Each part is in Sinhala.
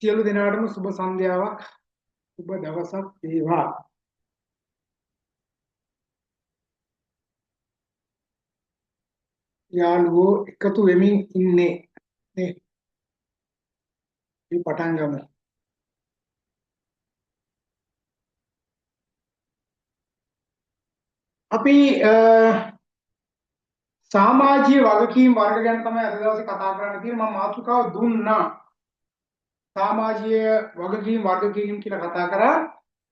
සියලු දෙනාටම සුබ සන්ධ්‍යාවක් සුබ දවසක් වේවා. යාළුවෝ එකතු වෙමින් ඉන්නේ නේ. අපි පටන් ගමු. අපි සමාජීය වගකීම් වර්ග ගැන තමයි අද දවසේ කතා කරන්න තියෙන්නේ. මම මාතෘකාව දුන්නා. සමාජීය වගකීම් වර්ග කියලා කතා කරා.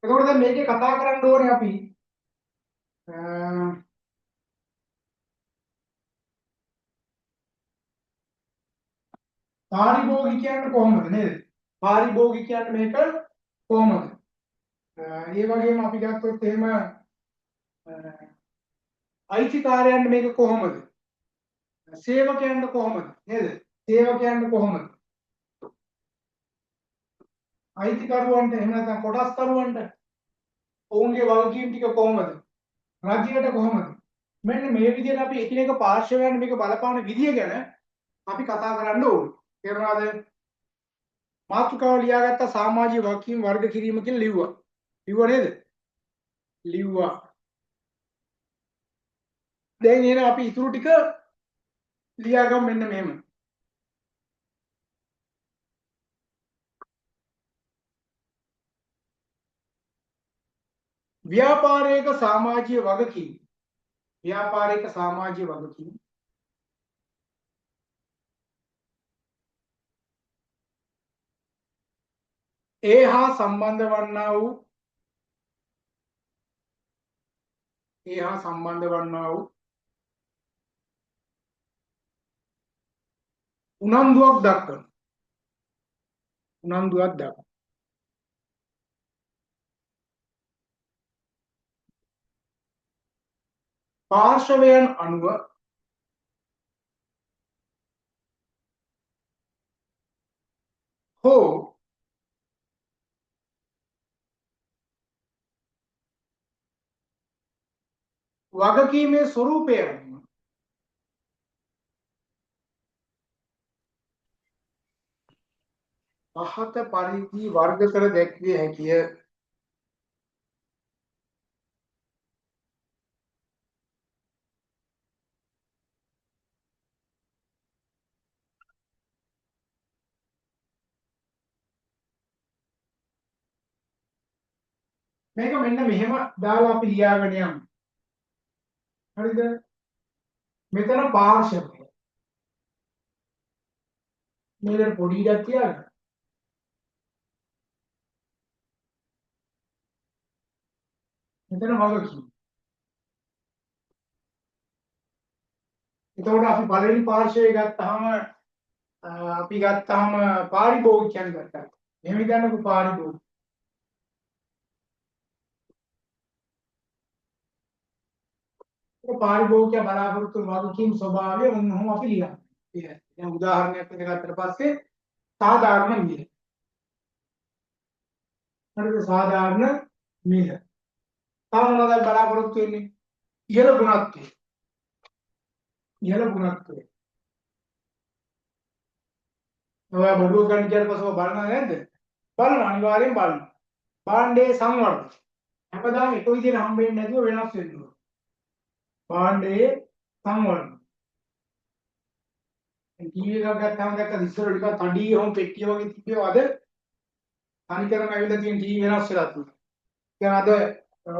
ඒකෝට දැන් මේකේ කතා කරන්න ඕනේ අපි පාරිභෝගික කියන්නේ කොහොමද නේද? පාරිභෝගික කියන්නේ මේක කොහොමද? ඒ වගේම අපි ගත්තොත් එහෙම අයිතිකාරයන්ට මේක කොහොමද? සේවකයන්ට කොහොමද? නේද? සේවකයන්ට කොහොමද? අයිතිකරුවන්ට එහෙම නැත්නම් කොටස්කරුවන්ට ඔවුන්ගේ වගකීම් ටික කොහොමද? රජයට කොහොමද? මෙන්න මේ විදිහට අපි එකිනෙක පාර්ශවයන් මේක බලපාන විදිය ගැන අපි කතා කරන්න ඕනේ. තේරුණාද? මාතෘකාව ලියාගත්ත සමාජීය වගකීම් වර්ග කිරීම කියලා ලිව්වා. ලිව්වා නේද? ලිව්වා. දැන් එන අපි ඉතුරු ටික ලියාගමු මෙන්න මෙහෙම. ව්‍යාපාරික සමාජීය වගකීම්. ව්‍යාපාරික සමාජීය වගකීම්. ඒ හා සම්බන්ධ වන්නා වූ උනන්දුවක් දක්වන. පාර්ශවයන් අනුව හෝ වගකීමේ ස්වરૂපය අනුව පහත පරිදි වර්ග කර දැක්විය හැකිය. මේක මෙන්න මෙහෙම දාලා අපි ලියාගෙන යමු. හරිද? මෙතන පාර්ශවය. මේකට පොඩි ඉඩක් තියාගන්න. මෙතන වගකීම්. එතකොට අපි පළවෙනි පාර්ශවය ගත්තාම පාරිභෝගිකයන් ගත්තා. එහෙම හිතන්නකො පාරිභෝගික. පාරිභෝගිකය බලාපොරොත්තු වගකීම් ස්වභාවය මොනවම අපි ලියනවා. දැන් උදාහරණයක් ගත්තට පස්සේ සාධාරණ මිල. හරිද? සාධාරණ මිල. තව මොනවද බලාපොරොත්තු වෙන්නේ? ඉහළ ගුණත්වය. ඔයා බඩුව ගන්න කියලා පස්සේ බලනවා නේද? බලනවා අනිවාර්යෙන් බලනවා. භාණ්ඩයේ සංවර්ධන. හැමදාම එක විදිහට හම්බෙන්නේ නැතුව වෙනස් වෙන්න ඕන. භාණ්ඩයේ සංවර්ධන. ටීවී එකක් ගත්තාම දැක්ක ඉස්සර ටිකක් තඩි හොම් පෙට්ටිය වගේ තිබ්බේ අද තනිකරම ඇවිල්ලා තියෙන ටීවී වෙනස් වෙලා තියෙනවා. දැන් අද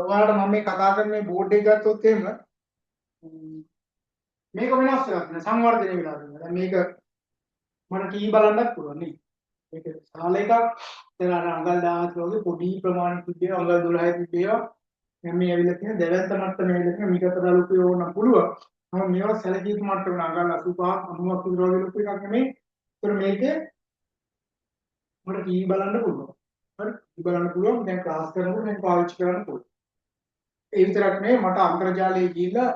ඔයාලට මම මේ කතා කරන මේ බෝඩ් එක ගත්තොත් එහෙම මේක වෙනස් වෙලා තියෙනවා සංවර්ධනය වෙලා තියෙනවා. දැන් මේක මට ටීවී බලන්නත් පුළුවන් නේ. මේක සාල එකක් දැන් අර අඟල් 10 වගේ පොඩි ප්‍රමාණයක් තිබ්බේ අඟල් 12 තිබ්බේවා. දැන් මේ ඇවිල්ලා තියෙන දෙවැත්ත මට්ටමේ ඇවිල්ලා තියෙන මීටර දාලුකේ ඕන පුළුවන්. මම මේවා සැලකීම් මට්ටමේ අඟල් 85 90ක් විතර වගේ ලොකු එකක් නෙමෙයි. ඒතර මේකේ මට ටීවී බලන්න පුළුවන්. හරි ටීවී බලන්න පුළුවන්. දැන් ක්ලාස් කරනකොට මම පාවිච්චි කරන්න පුළුවන්. ඒ විතරක් නෙමෙයි මට අන්තර්ජාලයේ ගිහිල්ලා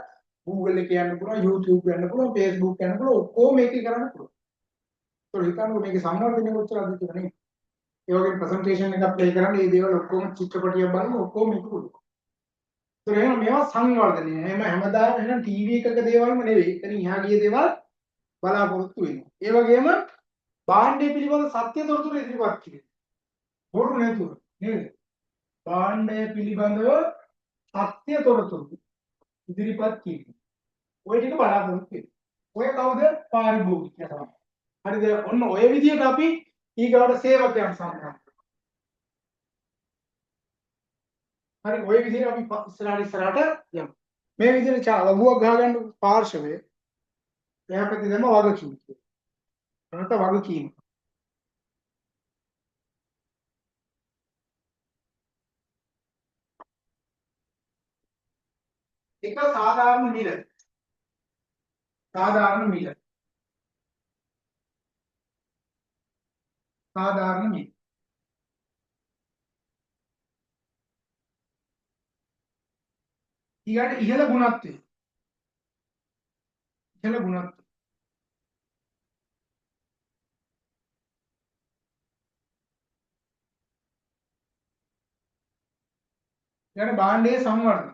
Google එකේ යන්න පුළුවන්, YouTube යන්න පුළුවන්, Facebook යන්න පුළුවන්. ඔක්කොම මේකේ කරන්න පුළුවන්. ඒතර හිතන්නකො මේකේ සංවර්ධනය කොච්චරද කියලා නේ. ඒ වගේ ප්‍රසන්ටේෂන් එකක් ප්ලේ කරන්න මේ දේවල් ඔක්කොම චිත්‍රපටියක් බලන්න ඔක්කොම මේක පුළුවන්. ඒතර එහෙනම් මේවා සංවර්ධනය. එහෙම හැමදාම එහෙනම් ටීවී එකක දේවල්ම නෙවෙයි. එතනින් එහා ගිය දේවල් බලාපොරොත්තු වෙනවා. ඒ වගේම භාණ්ඩය පිළිබඳ සත්‍ය තොරතුරු ඉදිරිපත් කිරීම. බොරු නැතුව නේද? භාණ්ඩය පිළිබඳව සත්‍ය තොරතුරු ඉදිරිපත් කිරීම. ඔය ටික බලාපොරොත්තු වෙන්න. ඔය කවුද? පාරිභෝගිකයා තමයි. හරිද? ඔන්න ඔය විදිහට අපි ඊගාවට සේවකයන් සම්බන්ධ. හරි ඔය විදිහට අපි ඉස්සරහට යමු. මේ විදිහට ලඝුවක් ගහගන්න පාර්ශවයේ එයා පැත්තේ දැම්ම වගකීම කියලා. නැත්නම් වගකීම. එක සාධාරණ මිල. සාධාරණ මිල. සාධාරණ මිල. ඊට ඉහළ ගුණත්වය. ඉහළ ගුණත්වය. ඊට භාණ්ඩයේ සංවර්ධන.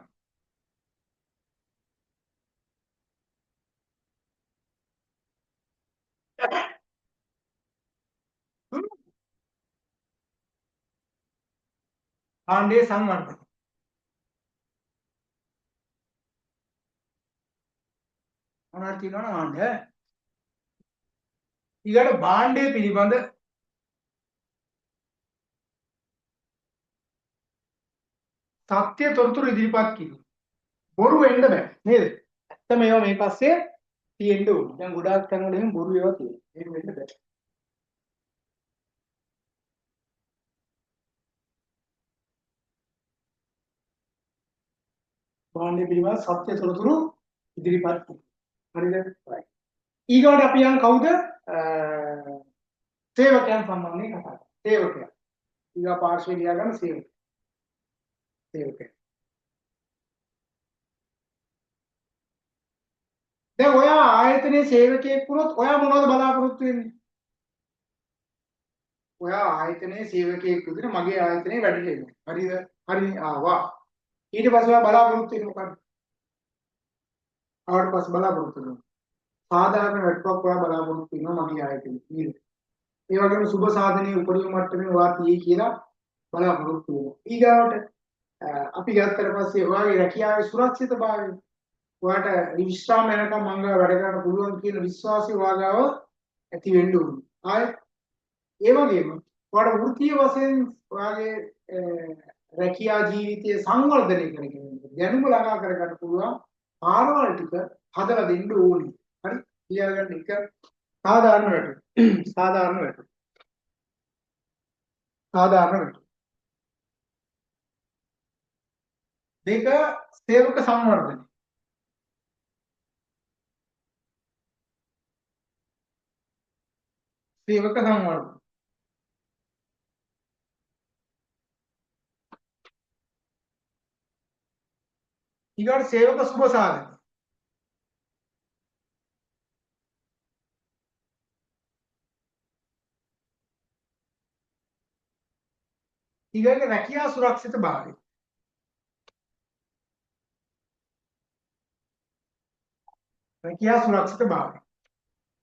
භාණ්ඩයේ සංවර්ධන. මොනවද කියනවනේ භාණ්ඩය? ඊට භාණ්ඩය පිළිබඳ සත්‍ය තොරතුරු ඉදිරිපත් කිරීම. බොරු වෙන්න බෑ නේද? ඇත්තම ඒවා මේ පස්සේ තියෙන්න ඕනේ. දැන් ගොඩාක් තැන්වල එහෙම බොරු ඒවා තියෙනවා. ඒක වෙන්න බෑ. භාණ්ඩය පිළිබඳ සත්‍ය තොරතුරු ඉදිරිපත් කිරීම. හරිද? right. ඊගොඩ අපි යන් කවුද? සේවකයන් සම්බන්ධයෙන් කතා කරමු. සේවකයන්. ඊගා පාර්ශ්වයේ ලියා ගන්න සේවක. සේවකයන්. දැන් ඔයා ආයතනයේ සේවකයෙක් වුණොත් ඔයා මොනවද බලාපොරොත්තු වෙන්නේ? ඔයා ආයතනයේ සේවකයෙක් විදිහට මගේ ආයතනයේ වැඩට එනවා. හරිද? හරි ආවා. ඊට පස්සේ ඔයා බලාපොරොත්තු වෙන්නේ මොකක්ද? ආවට පස්සේ බලාපොරොත්තු වෙනවා. සාධාරණ වැටුපක් ඔයා බලාපොරොත්තු වෙනවා මගේ ආයතනයේ. නේද? ඒ වගේම සුබ සාධනයේ උපරිම මට්ටමේ ඔයා තියෙයි කියලා බලාපොරොත්තු වෙනවා. ඊගාවට අපි ගත්තට පස්සේ ඔයාගේ රැකියාවේ සුරක්ෂිතභාවය ඔයාට විශ්‍රාම වෙනකම් මංගල වැඩ කරන්න පුළුවන් කියන විශ්වාසය ඔයාගාව ඇති වෙන්න ඕනේ. ආයේ ඒ වගේම ඔයාට වෘත්තීය වශයෙන් ඔයාගේ රැකියා ජීවිතය සංවර්ධනය කරගෙන දැනුම ළඟා කරගන්න පුළුවන් ආරවල් ටික හදලා දෙන්න ඕනේ. හරි? ඊළඟට එක සාධාරණ වැටුප්. සාධාරණ වැටුප්. සාධාරණ වැටුප්. දෙක සේවක සංවර්ධනය. සේවක සංවර්ධනය. ඊගොඩ සේවක සුබ සාධන. ඊගොඩ රැකියා සුරක්ෂිතභාවය. රැකියා සුරක්ෂිතභාවය.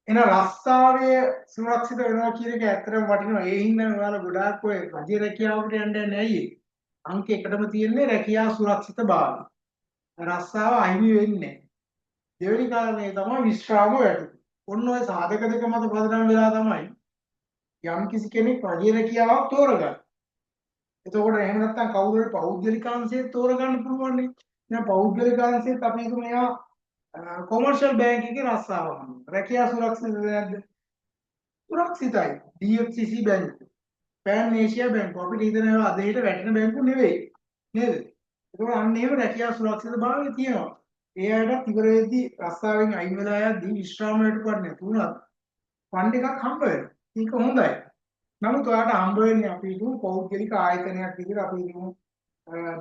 එන රස්සාවේ සුරක්ෂිත වෙනවා කියන එක ඇත්තටම වටිනවා. ඒ හින්දා ඔයාලා ගොඩාක් ඔය රජ රැකියාවකට යන්න යන්නේ ඇයි ඒ? අංක එකටම තියෙන්නේ රැකියා සුරක්ෂිතභාවය. රස්සාව අහිමි වෙන්නේ නැහැ. දෙවෙනි කාරණේ තමයි විශ්‍රාම වැටුප. ඔන්න ඔය සාධක දෙක මත පදනම් වෙලා තමයි යම් කිසි කෙනෙක් රජ රැකියාවක් තෝරගන්නේ. එතකොට එහෙම නැත්නම් කවුරු හරි පෞද්ගලිකාංශයේ තෝරගන්න පුළුවන් නේ. දැන් පෞද්ගලිකාංශයේත් අපි හිතමු එයා කොමර්ෂල් බැංක් එකේ රස්සාව කරනවා. රැකියා සුරක්ෂිතද නැද්ද? සුරක්ෂිතයි. DFCC බැංකුව, පෑන් ඒෂියා බැංකුව අපිට හිතන ඒවා අද හෙට වැටෙන බැංකුව නෙවෙයි. නේද? ඒකෝර අන්න එහෙම රැකියා සුරක්ෂිතභාවය තියෙනවා. ඒ අයට ඉවර වෙද්දී රස්සාවෙන් අයින් වෙලා යද්දී විශ්‍රාම වැටුපක් නැතුණත් ෆන්ඩ් එකක් හම්බ වෙනවා. ඒක හොඳයි. නමුත් ඔයාලට හම්බ වෙන්නේ අපි හිතමු පෞද්ගලික ආයතනයක් විදිහට අපි හිතමු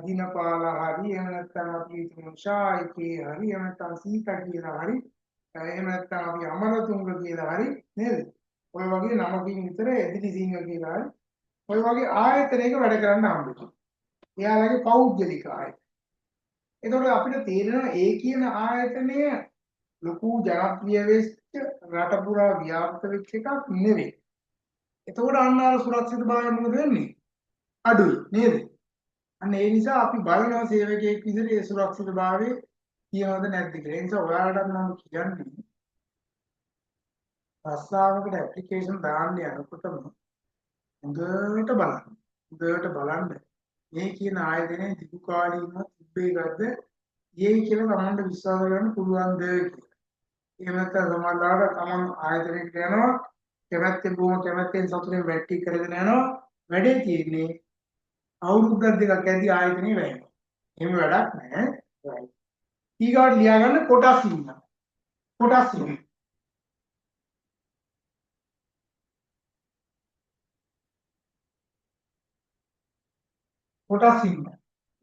දිනපාල හරි එහෙම නැත්නම් අපි හිතමු ශායිකේ හරි එහෙම නැත්නම් සීතා කියලා හරි එහෙම නැත්නම් අපි අමරතුංග කියලා හරි නේද? ඔය වගේ නමකින් විතර එදිරි සිංහ කියලා හරි ඔය වගේ ආයතනයක වැඩ කරන්න හම්බෙනවා. එයාලගේ පෞද්ගලික ආයතන. එතකොට අපිට තේරෙනවා ඒ කියන ආයතනය ලොකු ජනප්‍රිය වෙච්ච රට පුරා ව්‍යාප්ත වෙච්ච එකක් නෙවෙයි. එතකොට අන්න අර සුරක්ෂිතභාවය මොකද වෙන්නේ? අඩුයි නේද? අන්න ඒ නිසා අපි බලනවා සේවකයෙක් විදිහට ඒ සුරක්ෂිතභාවය තියනවද නැද්ද කියලා. ඒ නිසා ඔයාලට මම කියන්නේ රස්සාවකට ඇප්ලිකේෂන් දාන්න යනකොටම හොඳට බලන්න. හොඳට බලන්න. මේ කියන ආයතනයේ දිගු කාලීනව තිබ්බේ ගද්ද ඊයේ කියලා තමන්ට විශ්වාස කරන්න පුළුවන්ද කියලා. එහෙම නැත්නම් සමහරවිට තමන් ආයතනයකට යනවා කැමැත්තෙන් බොහොම කැමැත්තෙන් සතුටින් වැටි කරගෙන යනවා වැඩේ තියෙන්නේ අවුරුද්දක් දෙකක් ඇද්දි ආයතනෙ වැයෙනවා. එහෙම වැඩක් නැහැ. ඊගාට ලියාගන්න කොටස් ඉන්න. කොටස් ඉන්න. කොටස් ඉන්න.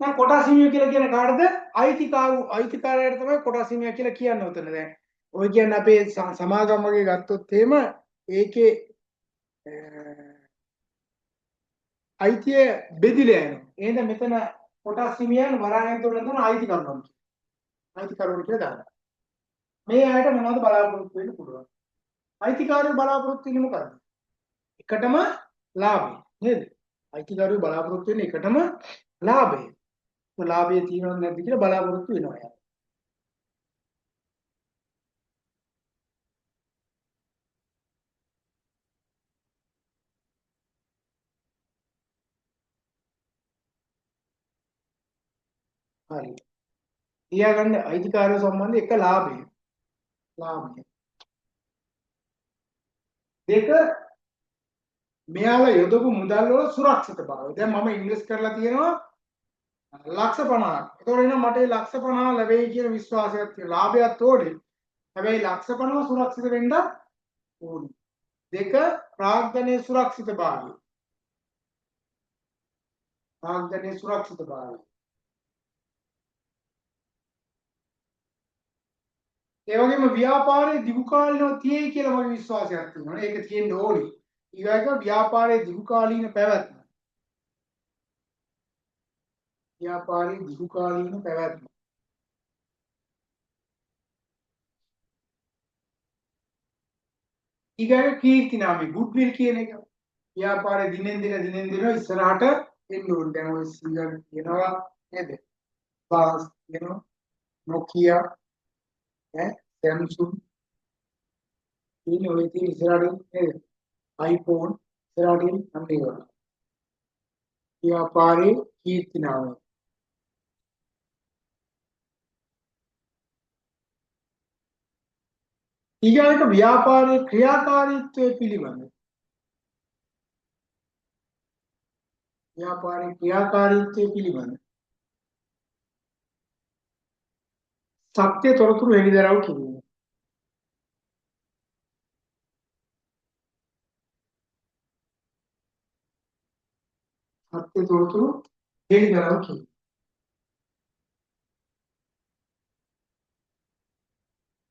දැන් කොටස් හිමිය කියලා කියන්නේ කාටද? අයිතිකාරයට තමයි කොටස් හිමියා කියලා කියන්නේ උතන දැන්. ඔය කියන්නේ අපේ සමාගම් වගේ ගත්තොත් එහෙම ඒකේ අයිතිය බෙදිලා යනවා. එහෙනම් මෙතන කොටස් හිමියන් වරායන්තවල දෙන අයිතිකරුවන්. අයිතිකරුවන් කියලා දානවා. මේ අයට මොනවද බලාපොරොත්තු වෙන්න පුළුවන්? අයිතිකාරයෝ බලාපොරොත්තු වෙන්නේ මොකද්ද? එකටම ලාභය නේද? අයිතිකාරයෝ බලාපොරොත්තු වෙන්නේ එකටම ලාභය. ඒ ලාභය තියෙනවද නැද්ද කියලා බලාපොරොත්තු වෙනවා යා. හරි. තියාගන්න අයිතිකාරයෝ සම්බන්ධ එක ලාභය. ලාභය. දෙක මෙයාලා යොදපු මුදල් වල සුරක්ෂිතභාවය. දැන් මම ඉන්වෙස්ට් කරලා තියෙනවා ලක්ෂ 50ක්. ඒතකොට එනවා මට ඒ ලක්ෂ 50 ලැබෙයි කියන විශ්වාසයක් තියෙනවා. ලාභයක් ඕනේ. හැබැයි ලක්ෂ 50 සුරක්ෂිත වෙන්න ඕනේ. දෙක ප්‍රාග්ධනයේ සුරක්ෂිතභාවය. ප්‍රාග්ධනයේ සුරක්ෂිතභාවය. ඒ වගේම ව්‍යාපාරයේ දීර්ඝකාලීනව තියෙයි කියලා මගේ විශ්වාසයක් තියෙනවා. ඒක තියෙන්න ඕනේ. ඊගාක ව්‍යාපාරයේ දීර්ඝකාලීන පැවැත්ම. ව්‍යාපාරයේ දීර්ඝකාලීන පැවැත්ම. ඊගාක කීර්ති නාමය ගුඩ්විල් කියන එක. ව්‍යාපාරයේ දිනෙන් දින ඉස්සරහට එන්න ඕනේ. දැන් ඔය සීගල් කියනවා නේද? බාස් කියනවා නොකියා ඈ සැම්සුන් ඔය තියෙන ඉස්සරහට නේද? iPhone ඉස්සරහට නම් ඒවා. ව්‍යාපාරයේ කීර්ති නාමය. ඊගාට ව්‍යාපාරයේ ක්‍රියාකාරීත්වය පිළිබඳ ව්‍යාපාරයේ ක්‍රියාකාරීත්වය පිළිබඳ සත්‍ය තොරතුරු හෙළිදරව් කිරීම. සත්‍ය තොරතුරු හෙළිදරව් කිරීම.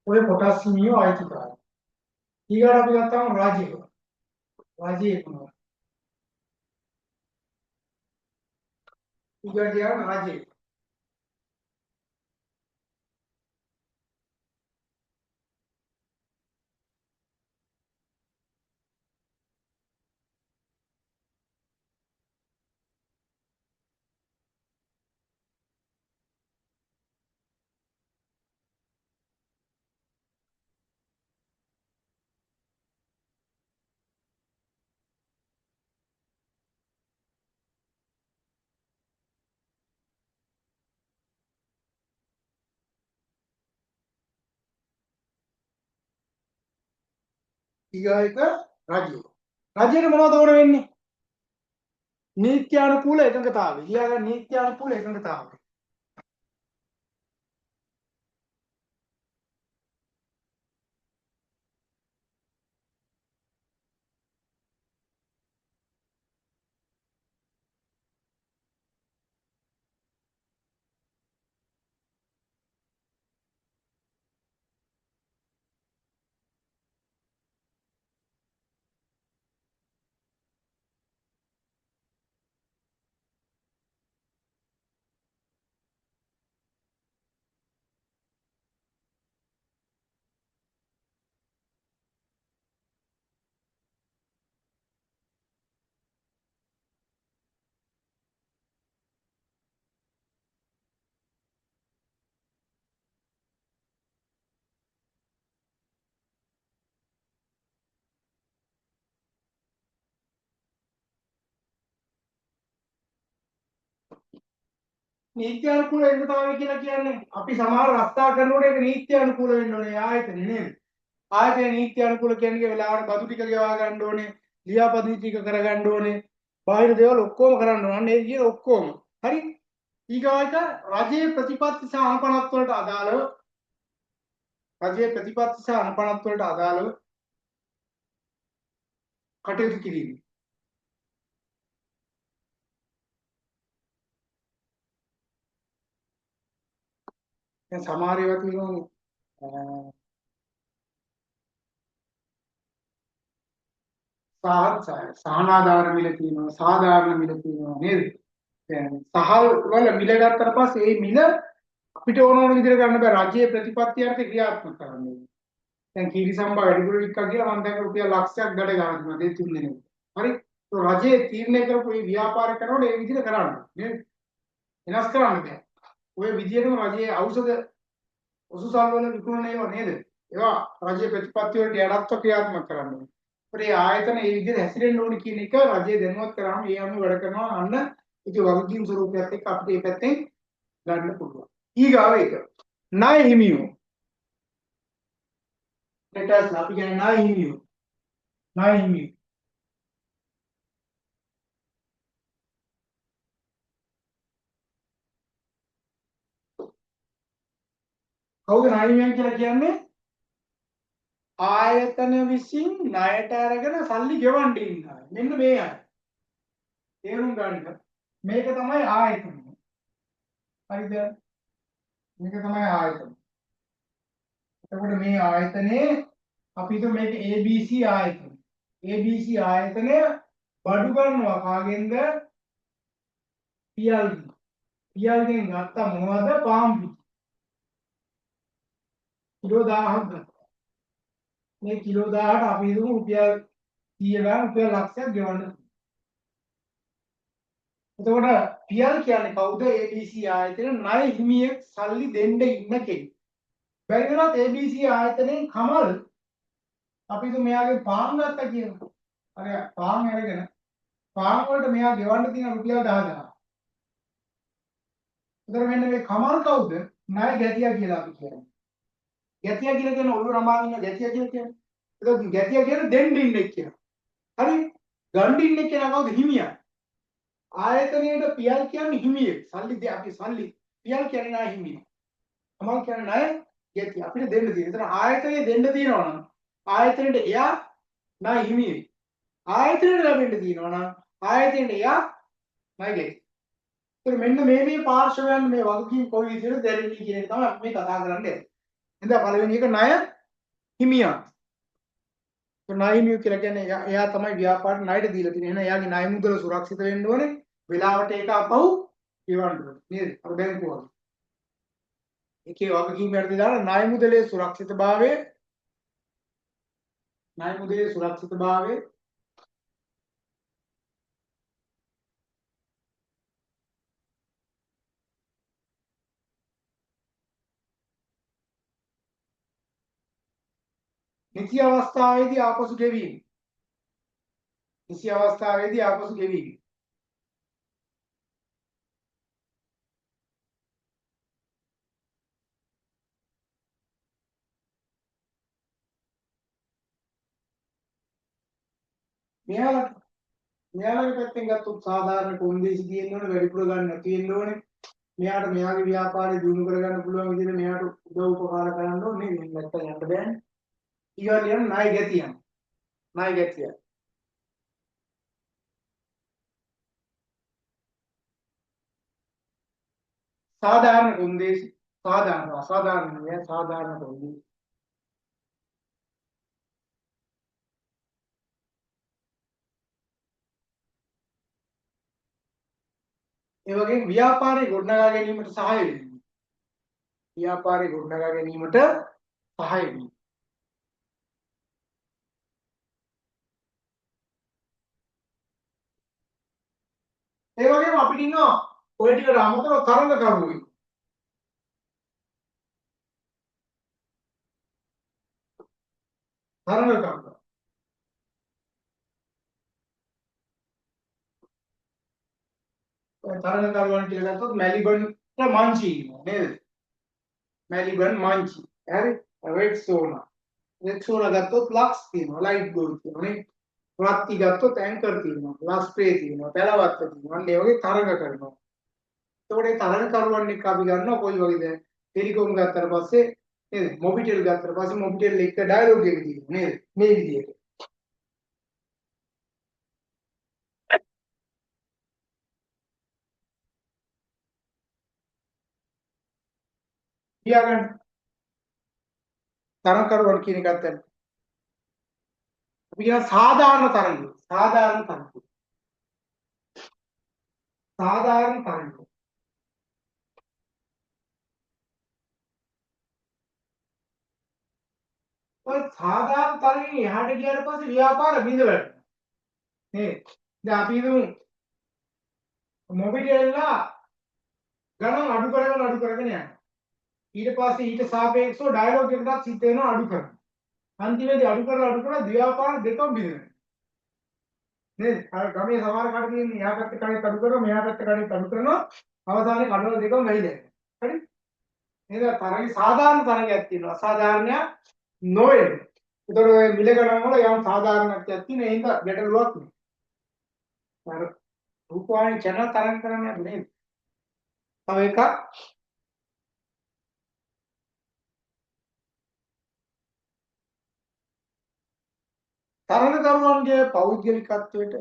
ඔය කොටස් නියෝ අයිතිකාරය. ඊගාට අපි ගත්තාම රාජ්‍යය. රාජ්‍යය මොනවද? ඊගාට යන රාජ්‍යය. ඊගාට රාජ්‍යය. රාජ්‍යයට මොනවද ඕන වෙන්නේ? නීත්‍යානුකූල එකඟතාවය. ඊළඟ නීත්‍යානුකූල එකඟතාවය. නීත්‍යානුකූල වෙන්න කියන්නේ අපි සමහර රස්තා කරනකොට ඒක නීත්‍යානුකූල වෙන්න ඕනේ ආයතන නේද? ආයතන නීත්‍යානුකූල කියන්නේ වෙලාවට බදු ටික ගෙවා ගන්න ඕනේ, ලියාපදිංචි ටික කරගන්න ඕනේ, බාහිර දේවල් ඔක්කොම කරන්න ඕනේ. මේ විදිහට ඔක්කොම. හරි? ඊගාවට රජයේ ප්‍රතිපත්ති සහ අනුපනත් වලට අදාළව රජයේ ප්‍රතිපත්ති සහ අනුපනත් වලට අදාළව කටයුතු කිරීම. දැන් සමහර ඒවා තියෙනවා සහනාධාර මිල තියෙනවා, සාධාරණ මිල තියෙනවා නේද? දැන් සහල් වල මිල ගත්තට පස්සේ ඒ මිල අපිට ඕන ඕන විදිහට ගන්න බෑ. රජයේ ප්‍රතිපත්ති අර්ථ ක්‍රියාත්මක කරන්න ඕනේ. දැන් කීරිසම්බා වැඩිපුර වික්කා කියලා මම දැන් රුපියල් ලක්ෂයක් ගඩ ගන්නවා දෙතුන් දෙනෙක්. හරි? તો රජයේ තීරණය කරපු මේ ව්‍යාපාර කරනකොට ඒ විදිහට කරන්න නේද? වෙනස් කරන්න බෑ. ඔය විදිහටම රජයේ ඖෂධ ඔසුසල් වල විකුණන ඒවා නේද? ඒවා රජයේ ප්‍රතිපත්ති වලට යටත්ව ක්‍රියාත්මක කරන්න ඕනේ. ඒ ආයතන ඒ විදිහට හැසිරෙන්න ඕනේ කියන එක රජය දැනුවත් කරාම ඒ අනුව වැඩ කරනවා අන්න ඒක වගකීම් ස්වරූපයක් එක්ක අපිට මේ පැත්තෙන් ගන්න පුළුවන්. ඊගාව එක ණය හිමියෝ ඩෙටර්ස් අපි කියන්නේ ණය හිමියෝ කවුද ණය හිමියන් කියලා කියන්නේ? ආයතන විසින් ණයට අරගෙන සල්ලි ගෙවන්න ඉන්න අය. මෙන්න මේ අය. තේරුම් ගන්න. මේක තමයි ආයතන. හරිද? මේක තමයි ආයතන. එතකොට මේ ආයතනේ අපි හිතමු මේක ABC ආයතන. ABC ආයතනය බඩු ගන්නවා කාගෙන්ද? PLD. PLD ගෙන් ගත්ත මොනවද? පාම් පිටි. කිලෝ 1000ක් ගත්තා. මේ කිලෝ 1000ට අපි හිතමු රුපියල් 100 ගාන රුපියල් ලක්ෂයක් ගෙවන්න. එතකොට PL කියන්නේ කවුද? ABC ආයතන ණය හිමියෙක් සල්ලි දෙන්න ඉන්න කෙනෙක්. බැරි වුණත් ABC ආයතනයෙන් කමල් අපි හිතමු මෙයාගේ පාම් ගත්තා කියලා. අර පාම් අරගෙන පාම් වලට මෙයා ගෙවන්න තියෙන රුපියල් 10000. එතකොට මෙන්න මේ කමල් කවුද? ණය ගැතියා කියලා අපි කියන්නේ. ගැතියා කියලා කියන්නේ ඔළුව රමාගෙන ඉන්න ගැතියා කියලා කියන්නේ. එතකොට ගැතියා කියන්නේ දෙන්න ඉන්නේ කියලා. හරි? ගන්න ඉන්නේ කියලා කවුද? හිමියා. ආයතනයේට පියල් කියන්නේ හිමියෙක්. සල්ලි අපි සල්ලි පියල් කියන්නේ ණය හිමියෙක්. කමල් කියන්නේ ණය ගැතියා. අපිට දෙන්න තියෙන. එතන ආයතනයේ දෙන්න තියෙනවා නම් ආයතනයේට එයා ණය හිමියෙක්. ආයතනයට ලැබෙන්න තියෙනවා නම් ආයතනයට එයා ණය ගැතියා. ඒත් මෙන්න මේ පාර්ශවයන් මේ වගකීම් කොයි විදිහට දැරෙන්නේ කියන එක තමයි අපි මේ කතා කරන්නේ. එහෙනම් පළවෙනි එක ණය හිමියා. ණය හිමියෝ කියලා කියන්නේ එයා තමයි ව්‍යාපාර ණයට දීලා තියෙන්නේ. එහෙනම් එයාගේ ණය මුදල සුරක්ෂිත වෙන්න ඕනේ. වෙලාවට ඒක අපහු ගෙවන්න ඕනේ. නේද? අර බැංකුව වගේ. ඒකේ වගකීම් යටතේ දාලා ණය මුදලේ සුරක්ෂිතභාවය නිසි අවස්ථාවේදී ආපසු ගෙවීම. නිසි අවස්ථාවේදී ආපසු ගෙවීම. මෙයාලගේ පැත්තෙන් ගත්තොත් සාධාරණ කොන්දේසි තියෙන්න ඕනේ, වැඩිපුර ගන්න නැති වෙන්න ඕනේ. මෙයාට මෙයාගේ ව්‍යාපාරය දියුණු කරගන්න පුළුවන් විදිහට මෙයාට උදව් උපකාර කරන්න ඕනේ. මේ නැත්තම් යන්න බෑනේ. ඊගොල්ලෝ කියන ණය ගැතියන්. ණය ගැතිය. සාධාරණ කොන්දේසි අසාධාරණ නෙවෙයි සාධාරණ කොන්දේසි. ඒ වගේම ව්‍යාපාරේ ගොඩනගා ගැනීමට සහාය වෙනවා. ව්‍යාපාරේ ගොඩනගා ගැනීමට සහාය වෙනවා. ඒ වගේම අපිට ඉන්නවා ඔය ටිකට අමතරව තරඟකරුවෝ. තරඟකරුවෝ. තරඟකරුවන් කියලා ගත්තොත් මැලිබන් මංචි ඉන්නවා නේද? මැලිබන් මංචි. හරි. රෙඩ් සෝනා. රෙඩ් සෝනා ගත්තොත් ලක්ස් තියෙනවා. ලයිට් ගෝල් තියෙනවා නේ. රත්ති ගත්තොත් ඇන්කර් තියෙනවා. ලස්ප්‍රේ තියෙනවා. පැලවත්ත තියෙනවා. අන්න ඒ වගේ තරඟ කරනවා. එතකොට ඒ තරඟ කරුවන් එක්ක අපි ගන්නවා කොයි වගේද? ටෙලිකොම් ගත්තට පස්සේ නේද? මොබිටෙල් ගත්තට පස්සේ මොබිටෙල් එක්ක ඩයලොග් එක තියෙනවා නේද? මේ විදිහට. තියාගන්න. තරඟ කරුවන් කියන එකත් අපි කියන සාධාරණ තරඟය. සාධාරණ තරඟය. සාධාරණ තරඟය. ඔය සාධාරණ තරගෙන් එහාට ගියාට පස්සේ ව්‍යාපාර බිඳ වැටෙනවා. නේද? දැන් අපි හිතමු මොබිටෙල්ලා ගණන් අඩු කරගෙන යනවා. ඊට පස්සේ ඊට සාපේක්ෂව ඩයලොග් එකකට සිද්ධ වෙනවා අඩු කරනවා. අන්තිමේදී අඩු කරලා ව්‍යාපාර දෙකම බිඳිනවා. නේද? අර ගමේ සමහර කඩ තියෙන එහා පැත්තේ කඩේත් අඩු කරනවා මෙහා පැත්තේ කඩේත් අඩු කරනවා. අවසානයේ කඩවල දෙකම වැහිලා යනවා. හරි? නේද? තරගේ සාධාරණ තරගයක් තියෙනවා. අසාධාරණයක් නොවේ. ඒතකොට ඔය මිල ගණන් වල යම් සාධාරණත්වයක් තියෙන ඒ හින්දා ගැටලුවක් නෑ. අර රූපවාහිනී channel තරඟ කරන්නේ නේද? තව එකක් තරඟකරුවන්ගේ පෞද්ගලිකත්වයට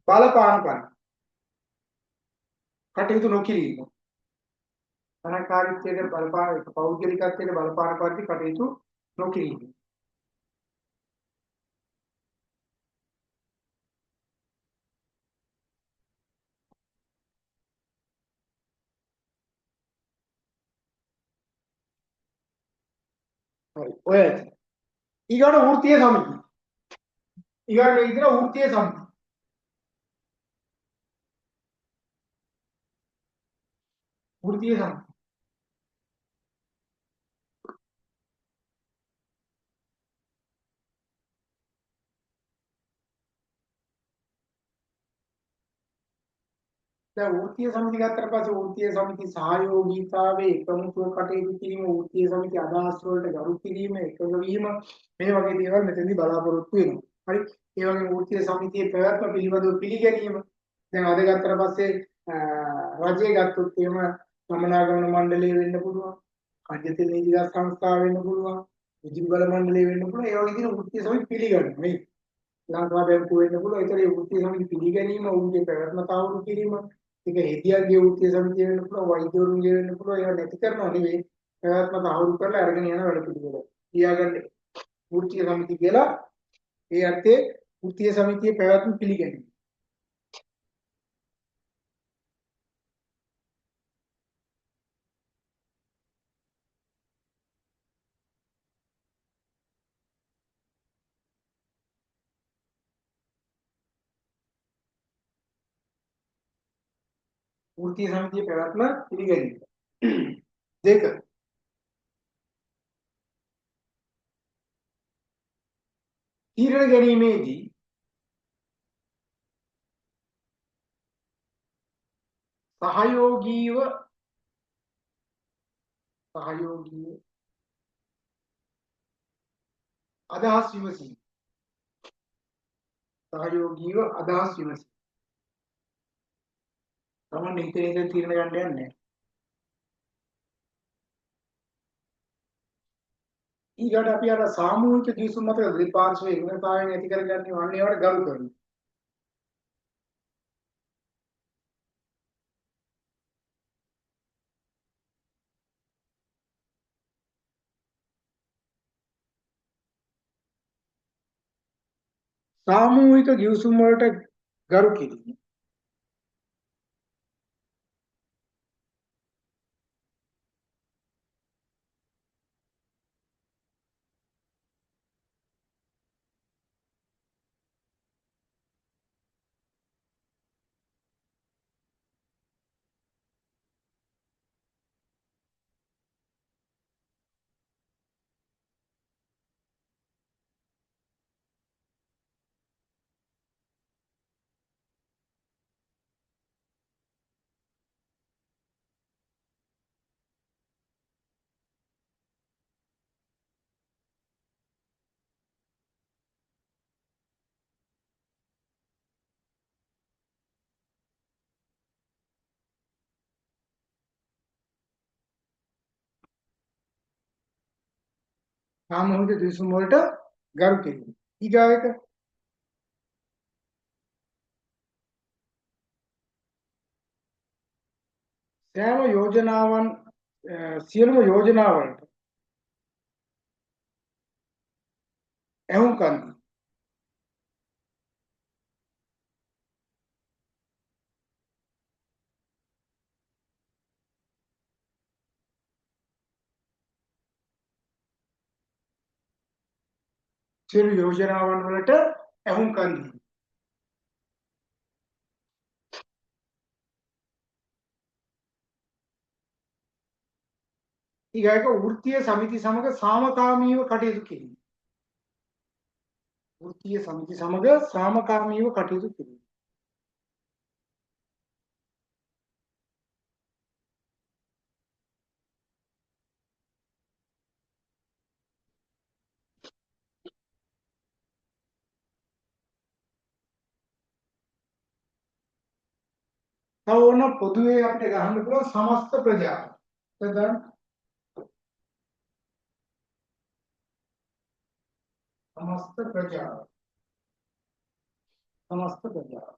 බලපාන පරිදි කටයුතු නොකිරීම. තරඟකාරීත්වයට බලපාන පෞද්ගලිකත්වයට බලපාන පරිදි කටයුතු නොකිරීම. හරි. ඔය ඊගොඩ වෘත්තීය සමිතිය. ඊගොඩ මේ විදිහට වෘත්තීය සමිතිය. වෘත්තීය සමිතිය. දැන් වෘත්තීය සමිතිය ගත්තට පස්සේ වෘත්තීය සමිති සහයෝගීතාවයේ එකමුතුව කටයුතු කිරීම වෘත්තීය සමිති අදහස් වලට ගරු කිරීම එකඟ වීම මේ වගේ දේවල් මෙතනදී බලාපොරොත්තු වෙනවා. හරි. ඒ වගේම වෘත්තීය සමිතියේ පැවැත්ම පිළිබඳව පිළිගැනීම. දැන් අද ගත්තට පස්සේ රජයේ ගත්තොත් එහෙම ගමනාගමන මණ්ඩලය වෙන්න පුළුවන්. කජ්ජතෙල් නීතිගත සංස්ථාව වෙන්න පුළුවන්. විදුලි බල මණ්ඩලය වෙන්න පුළුවන්. ඒ වගේ දින වෘත්තීය සමිති පිළිගන්නවා නේ. ලංකා බැංකුව වෙන්න පුළුවන්. ඒතර ඒ වෘත්තීය සමිති පිළිගැනීම උන්ගේ පැවැත්ම තහවුරු කිරීම ඒක හෙදියන්ගේ වෘත්තීය සමිතිය වෙන්න පුළුවන් වෛද්‍යවරුන්ගේ වෙන්න පුළුවන් ඒවා නැති කරනවා නෙවෙයි පැවැත්ම තහවුරු කරලා අරගෙන යන වැඩ පිළිවෙල. තියාගන්න වෘත්තීය සමිති කියලා ඒ අර්ථයේ වෘත්තීය සමිතියේ පැවැත්ම පිළිගැනීම. වෘත්තීය සමිතියේ පැවැත්ම පිළිගැනීම. දෙක තීරණ ගැනීමේදී සහයෝගීව අදහස් විමසීම. සහයෝගීව අදහස් විමසීම. තමන් හිතේ තීරණ ගන්න යන්නේ නැහැ. ඊගොඩ අපි අර සාමූහික කිවිසුම් මත දෙපාර්ශ්වයේ එකඟතාවයෙන් ඇති කරගන්නේ වන්නේ ඒවට ගරු කරනවා. සාමූහික කිවිසුම් වලට ගරු කිරීම. සාමූහික දිවිසුම් වලට ගරු කිරීම. ඊගාව එක සෑම යෝජනාවන් සියලුම යෝජනාවලට ඇහුම්කන් දී. සියලු යෝජනාවන් වලට ඇහුම්කන් දී. ඊගායක වෘත්තීය සමිති සමග සාමකාමීව කටයුතු කිරීම. වෘත්තීය සමිති සමග සාමකාමීව කටයුතු කිරීම. තව ඕන පොදුවේ අපිට ගහන්න පුළුවන් සමස්ත ප්‍රජාව. එතන සමස්ත ප්‍රජාව. සමස්ත ප්‍රජාව.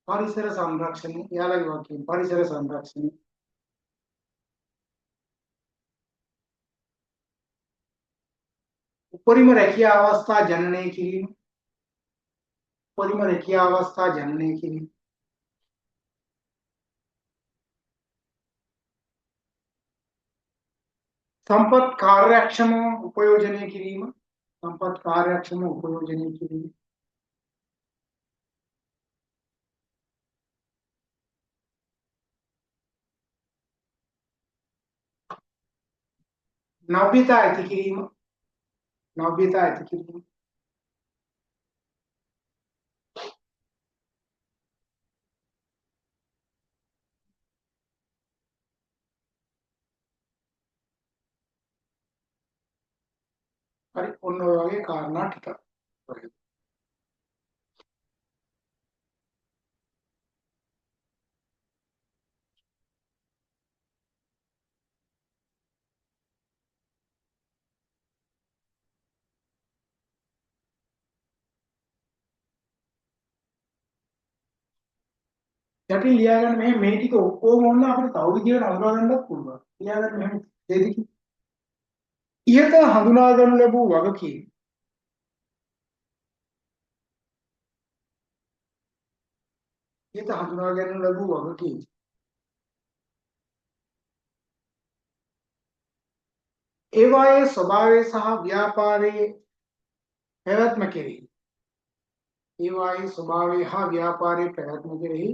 පරිසර සංරක්ෂණය යාළගේ වාක්‍යයෙන් පරිසර සංරක්ෂණය. උපරිම රැකියා අවස්ථා ජනනය කිරීම. උපරිම රැකියා අවස්ථා ජනනය කිරීම. සම්පත් කාර්යක්ෂම උපයෝජනය කිරීම. සම්පත් කාර්යක්ෂම උපයෝජනය කිරීම. නව්‍යතා ඇති කිරීම. නව්‍යතා ඇති කිරීම. හරි ඔන්න ඔය වගේ කාරණා ටිකක්. යටින් ලියාගන්න මේ ටික ඔක්කොම ඕන අපිට තව විදිහකට අඳුරා ගන්නත් පුළුවන්. ලියාගන්න මෙහෙම දෙදකි. ඉහත හඳුනා ගන්න ලැබූ වගකීම්. ඉහත හඳුනා ගන්න ලැබූ වගකීම්. ඒවායේ ස්වභාවය සහ ව්‍යාපාරයේ පැවැත්ම කෙරෙහි. ඒවායේ ස්වභාවය හා ව්‍යාපාරයේ පැවැත්ම කෙරෙහි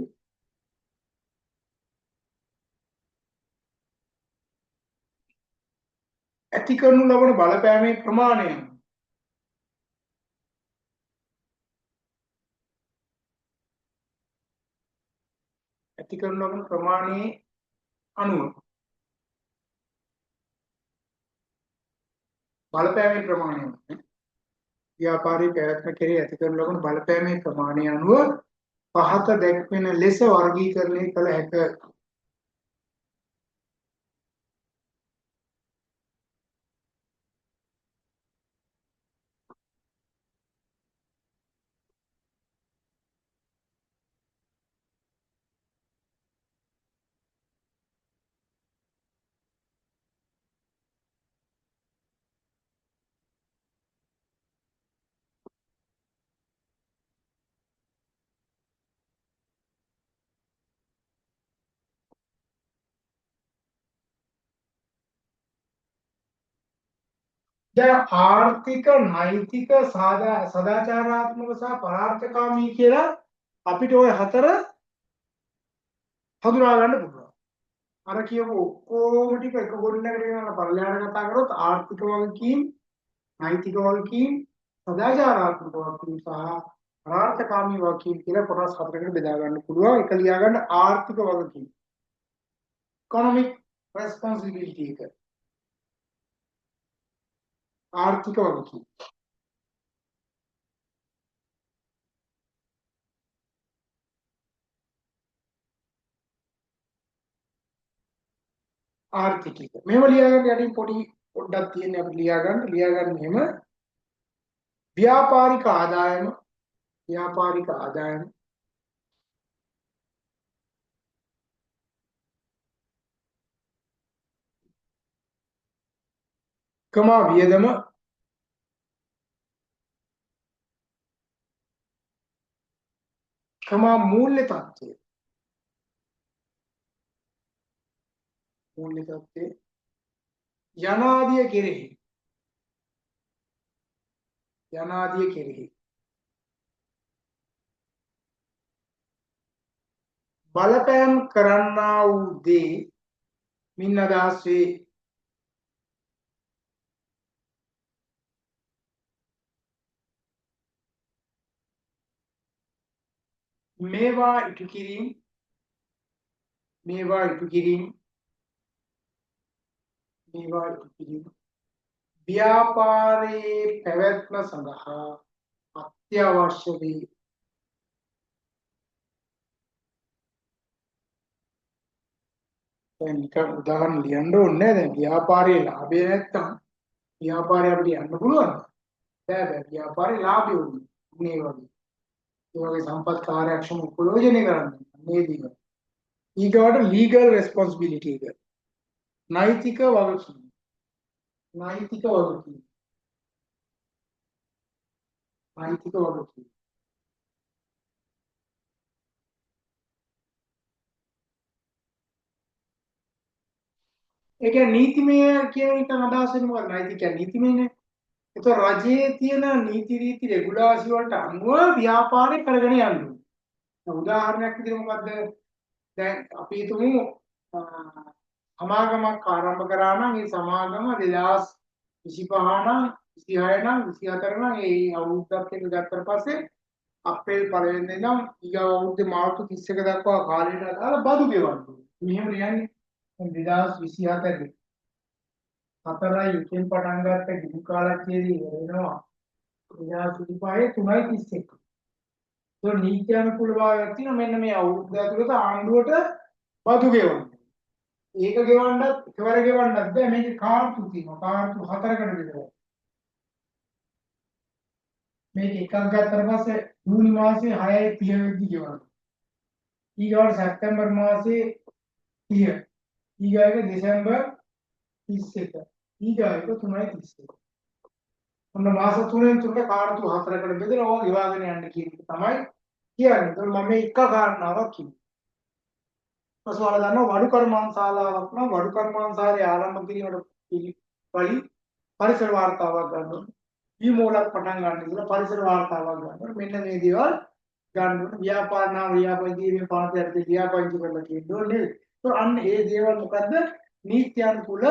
ඇති කරනු ලබන බලපෑමේ ප්‍රමාණය ඇති කරනු ලබන ප්‍රමාණයේ අනුව බලපෑමේ ප්‍රමාණය ව්‍යාපාරයේ පැවැත්ම කෙරෙහි ඇති කරනු ලබන බලපෑමේ ප්‍රමාණය අනුව පහත දැක්වෙන ලෙස වර්ගීකරණය කළ හැක. දැන් ආර්ථික නෛතික සදාචාරාත්මක සහ පරාර්ථකාමී කියලා අපිට ওই හතර හඳුනා ගන්න පුළුවන්. අර කියපු ඔක්කොම ටික එක ගොඩනගගෙන යන පරිලහයට කතා කරොත් ආර්ථික වගකීම්, නෛතික වගකීම්, සදාචාරාත්මක වගකීම් සහ පරාර්ථකාමී වගකීම් කියලා කොටස් හතරකට බෙදා ගන්න පුළුවන්. එක ලියා ගන්න ආර්ථික වගකීම්. economic responsibility එක. ආර්ථික වගකීම්. ආර්ථිකය. මේව ලියාගන්න යටින් පොඩි පොඩ්ඩක් තියෙන අපි ලියාගන්න එහෙම ව්‍යාපාරික ආදායම වියදම මූල්‍ය තත්ත්වය යනාදිය කෙරෙහි බලපෑම් කරන්නා වූ දේ මින් අදහස් වේ. මේවා ඉටු කිරීම ව්‍යාපාරයේ පැවැත්ම සඳහා අත්‍යවශ්‍ය වේ. දැන් නිකන් උදාහරණ ලියන්න ඕනේ නැහැ. දැන් ව්‍යාපාරයේ ලාභය නැත්තම් ව්‍යාපාරය අපිට යන්න පුළුවන්. බෑ ව්‍යාපාරේ ලාභය උනේ. මේ වගේ. ඒ වගේ සම්පත් කාර්යක්ෂම ප්‍රයෝජනෙ කරන්නේ. මේ දිග. ඊගොඩ ලීගල් රෙස්පොන්සිබිලිටි එක. නෛතික වගකීම. ඒ කියන්නේ නීතිමය කියන එක අදහස් වෙන්නේ මොකක්ද? නෛතික කියන්නේ නීතිමයනේ. ඒක රජයේ තියෙන නීති රීති රෙගුලාසි වලට අනුව ව්‍යාපාරය කරගෙන යන්න ඕනේ. උදාහරණයක් විදිහට මොකද්ද? දැන් අපි හිතමු සමාගමක් ආරම්භ කරා නම් ඒ සමාගම 2025 නම් 26 නම් 24 නම් ඒ අවුරුද්දක් එක ගත්තට පස්සේ අප්‍රේල් 1 වෙනිදා ඉඳන් ඊගා අවුරුද්දේ මාර්තු 31 දක්වා කාලයට අදාළ බදු ගෙවන්න ඕනේ. මෙහෙම ලියන්නේ 2024 4යි එකෙන් පටන් ගත්ත ගිහි කාලච්ඡේදය වෙනවා 2025 3:31. ඒක නීති අනුකූල භාවයක් තියෙන මෙන්න මේ අවුරුද්ද ඇතුළත ආණ්ඩුවට බදු ගෙවන්න. ඒක ගෙවන්නත් එකවර ගෙවන්නත් බෑ. මේක කාර්තු තියෙනවා. කාර්තු 4කට බෙදලා. මේක එකක් ගත්තට පස්සේ ජූනි මාසේ 6යි 30 වෙනිදා ගෙවන්න. ඊගොල්ලෝ සැප්තැම්බර් මාසේ 30. ඊගොල්ලෝ දෙසැම්බර් 31. ඊගොල්ලෝ 3:31. ඔන්න මාස 3න් තුනට කාර්තු 4කට බෙදලා ඕවා ගෙවාගෙන යන්න කියන එක තමයි කියන්නේ. ඒතකොට මම මේ එක කාරණාවක් කිව්වා. පසුවල දන්නවා වඩු කර්මාන්තශාලාවක් නම් වඩු කර්මාන්තශාලාවේ ආරම්භ කිරීමට කලින් පරිසර වාර්තාවක් ගන්නවා. මේ මූලක් පටන් ගන්න ඉතල පරිසර වාර්තාවක් ගන්නවා. මෙන්න මේ දේවල් ගන්න ඕන. ව්‍යාපාර නාම ව්‍යාපෘති මේ පාඩයට ව්‍යාපෘති කරලා තියෙන්නේ. ඒතකොට අන්න ඒ දේවල් මොකද්ද? නීත්‍යානුකූල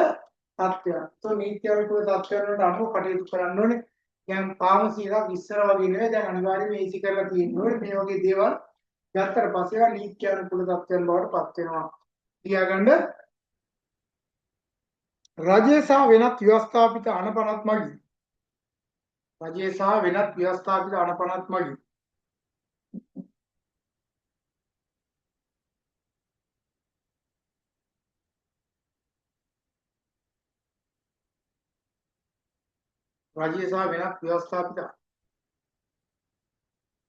තත්ත්වයක්. ඒතකොට නීත්‍යානුකූල තත්ත්වයන් වලට අනුව කටයුතු කරන්න ඕනේ. දැන් පාමසීලා ඉස්සර වගේ නෙවෙයි දැන් අනිවාර්යයෙන්ම ඒසි කරලා තියෙනවා. මේ වගේ දේවල් ගත්තට පස්සේ ඒවා නීත්‍යානුකූල තත්ත්වයන් බවට පත් වෙනවා. තියාගන්න රජය සහ වෙනත් ව්‍යවස්ථාපිත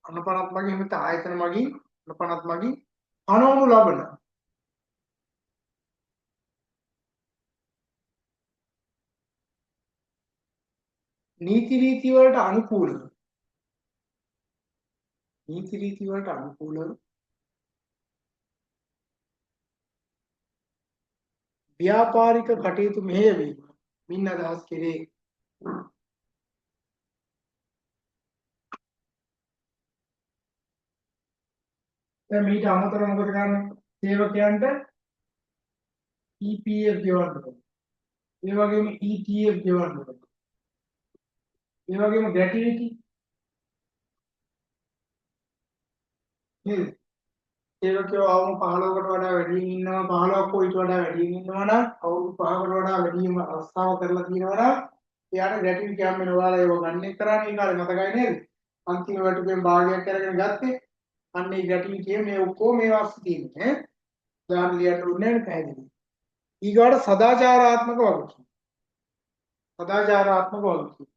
අනපනත් මගින් මෙත ආයතන මගින් අනපනත් මගින් පනවනු ලබන නීති රීති වලට අනුකූලව ව්‍යාපාරික කටයුතු මෙහෙයවීම මින් අදහස් කෙරේ. දැන් මේට අමතරව මොකද කරන්නේ? සේවකයන්ට EPF ගෙවන්න ඕනේ. ඒ වගේම ETF ගෙවන්න ඕනේ. ඒ වගේම ගැටිවිටි නේද? සේවකයෝ අවුරුදු 15කට වඩා වැඩියෙන් ඉන්නවා 15ක් ඊට වඩා වැඩියෙන් ඉන්නවා නම් අවුරුදු 5කට වඩා වැඩිම අවස්ථාව කරලා තියෙනවා නම් එයාට ගැටිවිටි හම් වෙනවා. ඔයාලා ඒව ගන්න එක කරන්නේ ඒ කාලේ මතකයි නේද? අන්තිම වටුපෙන් භාගයක් අරගෙන ගත්තේ. අන්න ඒ ගැටිවිටි මේ ඔක්කොම මේ වාස්තු තියෙන්නේ ඈ. උදාහරණ ලියන්න ඕනේ නැහැ පැහැදිලි. ඊගාට සදාචාරාත්මක වගකීම්. සදාචාරාත්මක වගකීම්.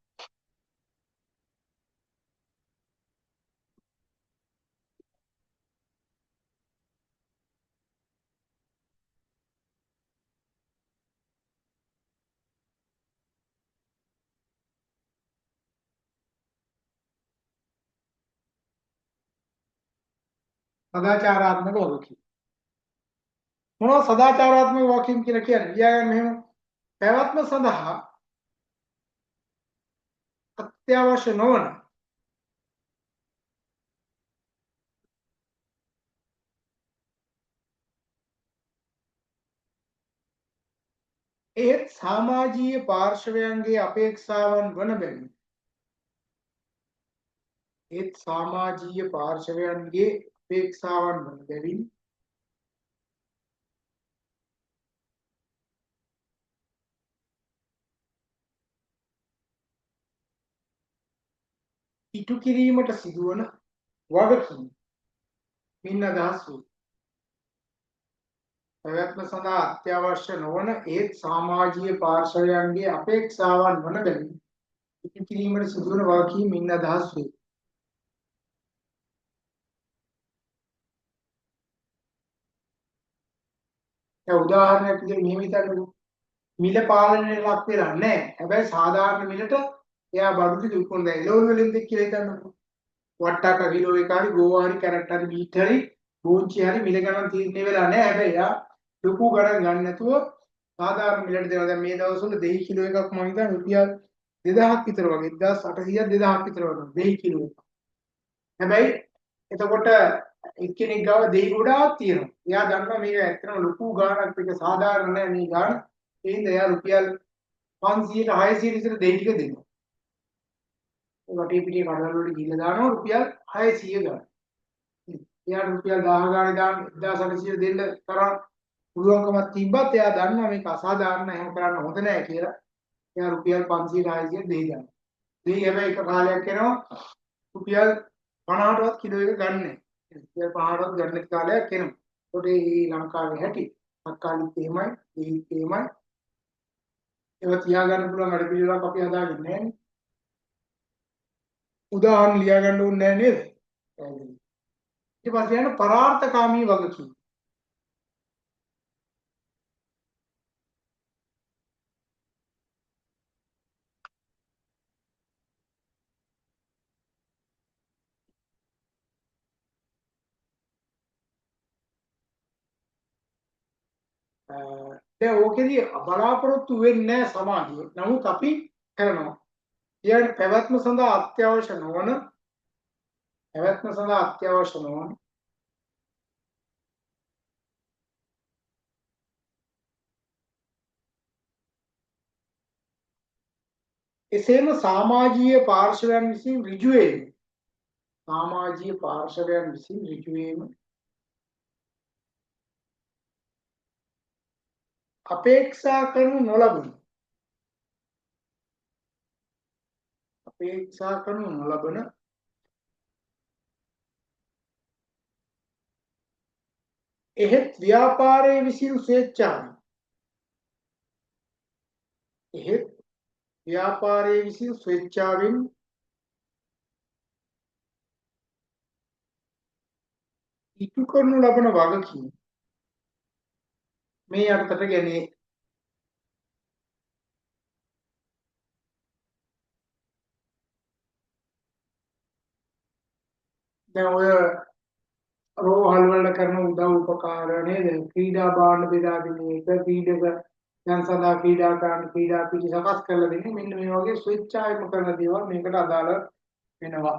සදාචාරාත්මක වගකීම්. මොනවා සදාචාරාත්මක වගකීම් කියලා කියන්නේ? ලියාගන්න මෙහෙම. පැවැත්ම සඳහා අත්‍යවශ්‍ය නොවන ඒත් සමාජීය පාර්ශවයන්ගේ අපේක්ෂාවන් වන බැවින් ඒත් සමාජීය පාර්ශවයන්ගේ අපේක්ෂාවන් වන බැවින් ඉටු කිරීමට සිදුවන වගකීම් මින් අදහස් වේ. පැවැත්ම සඳහා අත්‍යවශ්‍ය නොවන ඒත් සමාජීය පාර්ශවයන්ගේ අපේක්ෂාවන් වන බැවින් ඉටු කිරීමට සිදුවන වගකීම් මින් අදහස් වේ. දැන් උදාහරණයක් විදිහට මෙහෙම හිතන්නකෝ. මිල පාලනයට ලක් වෙලා නැහැ. හැබැයි සාධාරණ මිලට එයා බඩු ටික විකුණන එළවලු වලින් දෙක් කියලා හිතන්නකෝ. වට්ටක් කිලෝ එක හරි ගෝවා හරි කැරට් හරි බීට් හරි බෝංචි හරි මිල ගණන් තීරණය වෙලා නැහැ. හැබැයි එයා ලොකු ගණන් ගන්න නැතුව සාධාරණ මිලට දෙනවා. දැන් මේ දවස්වල දෙහි කිලෝ එකක් මම හිතන්නේ රුපියල් 2000ක් විතර වගේ 1800ක් 2000ක් විතර වගේ දෙහි කිලෝ එක. හැබැයි එතකොට එක්කෙනෙක් ගාව දෙහි ගොඩාක් තියෙනවා. එයා දන්නවා මේක ඇත්තටම ලොකු ගාණක් එක සාධාරණ නෑ මේ ගාණ. ඒ හින්දා එයා රුපියල් 500ට 600 විතර දෙහි ටික දෙනවා. ඒ වටේ පිටේ කඩවල වලට ගිහිල්ලා දානවා රුපියල් 600 ගාණ. එයාට රුපියල් 1000 ගානේ දාන්න 1800 දෙන්න තරම් පුළුවන්කමක් තිබ්බත් එයා දන්නවා මේක අසාධාරණ එහෙම කරන්න හොඳ නෑ කියලා. එයා රුපියල් 500 600 දෙහි දානවා. දෙහි හැබැයි එක කාලයක් යනවා රුපියල් 50ටවත් කිලෝ එක ගන්න නෑ. රුපියල් 50ටවත් ගන්න නැති කාලයක් එනවා. ඒකට මේ ලංකාවේ හැටි අක්කාලිත් එහෙමයි, දෙහිත් එහෙමයි. ඒවා තියාගන්න පුළුවන් වැඩ පිළිවෙලක් අපි හදාගන්නේ නෑනේ. උදාහරණ ලියා ගන්න ඕනේ නෑ නේද? ඊට පස්සේ යන පරාර්ථකාමී වගකීම්. දැන් ඕකෙදී බලාපොරොත්තු වෙන්නේ නැහැ සමාජය. නමුත් අපි කරනවා. ඊයන් පැවැත්ම සඳහා අත්‍යවශ්‍ය නොවන පැවැත්ම සඳහා අත්‍යවශ්‍ය නොවන එසේම සමාජීය පාර්ශවයන් විසින් ඍජුවේම සමාජීය පාර්ශවයන් විසින් ඍජුවේම අපේක්ෂා කරනු නොලබන අපේක්ෂා කරනු නොලබන එහෙත් ව්‍යාපාරයේ විසින් ස්වේච්ඡාවෙන් එහෙත් ව්‍යාපාරයේ විසින් ස්වේච්ඡාවෙන් ඉටු කරනු ලබන වගකීම් මේ අර්ථයට ගැනේ. දැන් ඔය රෝහල් වල කරන උදව් උපකාර නේද? ක්‍රීඩා භාණ්ඩ බෙදා දෙන එක, ක්‍රීඩක දැන් සදා ක්‍රීඩාකාරන් ක්‍රීඩා පිටි සකස් කරලා දෙන්නේ මෙන්න මේ වගේ ස්වේච්ඡාවෙන්ම කරන දේවල් මේකට අදාළ වෙනවා.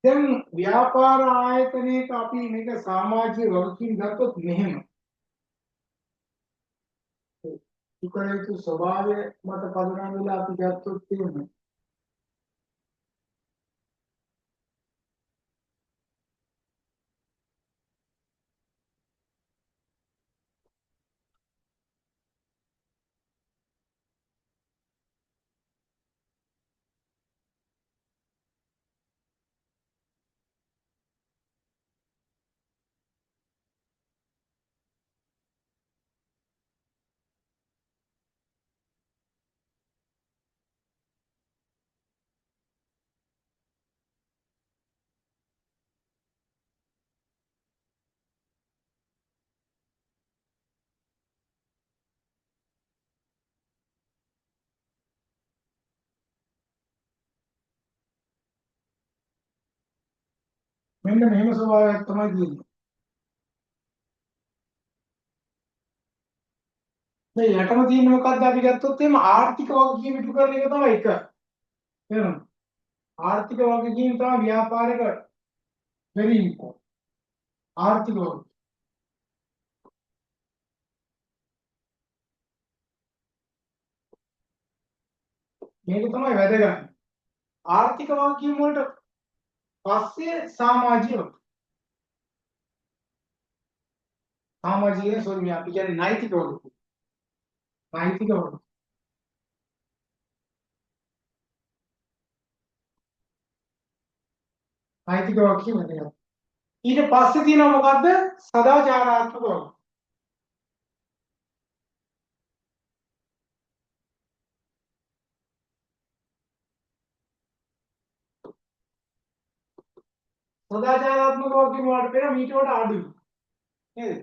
දැන් ව්‍යාපාර ආයතනයක අපි මේක සමාජීය වගකීම් ගත්තොත් මෙහෙම සුකරේතු ස්වභාවය මත පදනම් වෙලා අපි ගත්තොත් එහෙම මෙන්න මෙහෙම ස්වභාවයක් තමයි තියෙන්නේ. මේ යටම තියෙන්නේ මොකද්ද අපි ගත්තොත් එහෙම ආර්ථික වගකීම් ඉටු කරන එක තමයි එක. තේරුණාද? ආර්ථික වගකීම් තමයි ව්‍යාපාරික very important. ආර්ථික වගකීම්. මේක තමයි වැදගත්. ආර්ථික වගකීම් වලට පස්සේ සමාජීය වගකීම්. සමාජීය සෝරි මේ අපි කියන්නේ නෛතික වගකීම්. නෛතික වගකීම්. නෛතික වගකීම් වැදගත්. ඊට පස්සේ තියෙනවා මොකද්ද? සදාචාරාත්මක වගකීම්. සදාචාරාත්මක වගකීම් වලට පෙර මීට වඩා අඩුයි. නේද?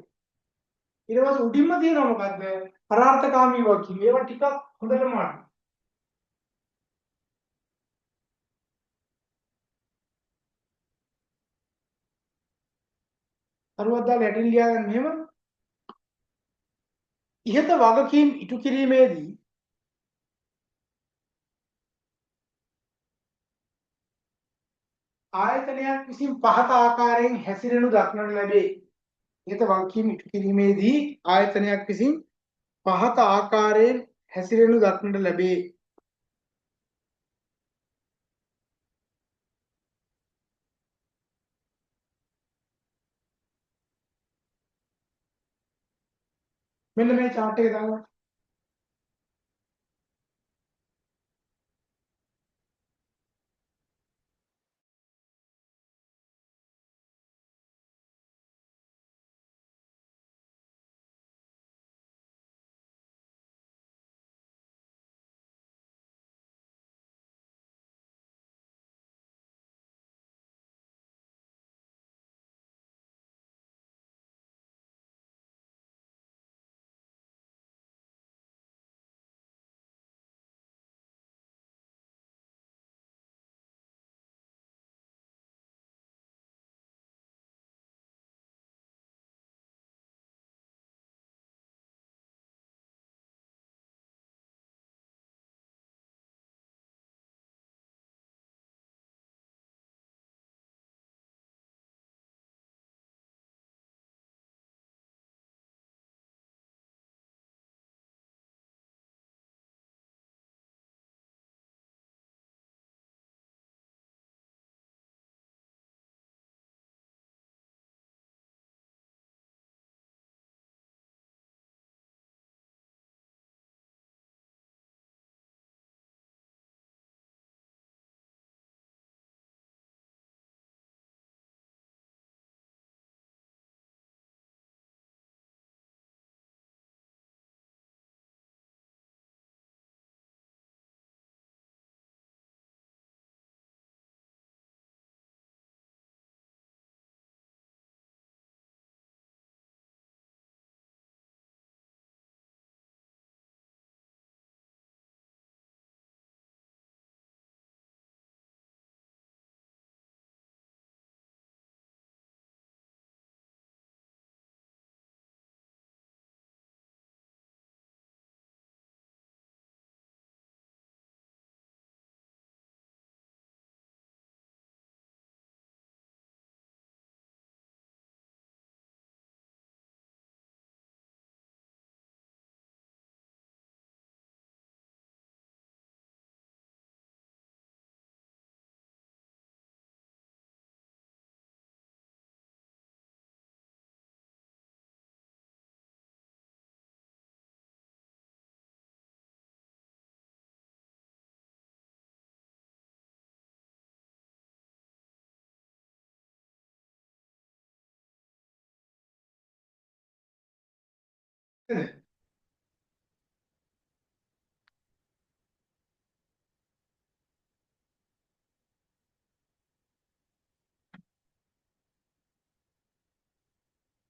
ඊට පස්සේ උඩින්ම තියෙනවා මොකද්ද? පරාර්ථකාමී වගකීම්. ඒවා ටිකක් හොඳටම අඩුයි. අරුවක් දාලා යටින් ලියාගන්න මෙහෙම. ඉහත වගකීම් ඉටු කිරීමේදී ආයතනයක් විසින් පහත ආකාරයෙන් හැසිරෙනු දක්නට ලැබේ. ඉහත වගකීම් ඉටු කිරීමේදී ආයතනයක් විසින් පහත ආකාරයෙන් හැසිරෙනු දක්නට ලැබේ. මෙන්න මේ chart එක දාගන්න.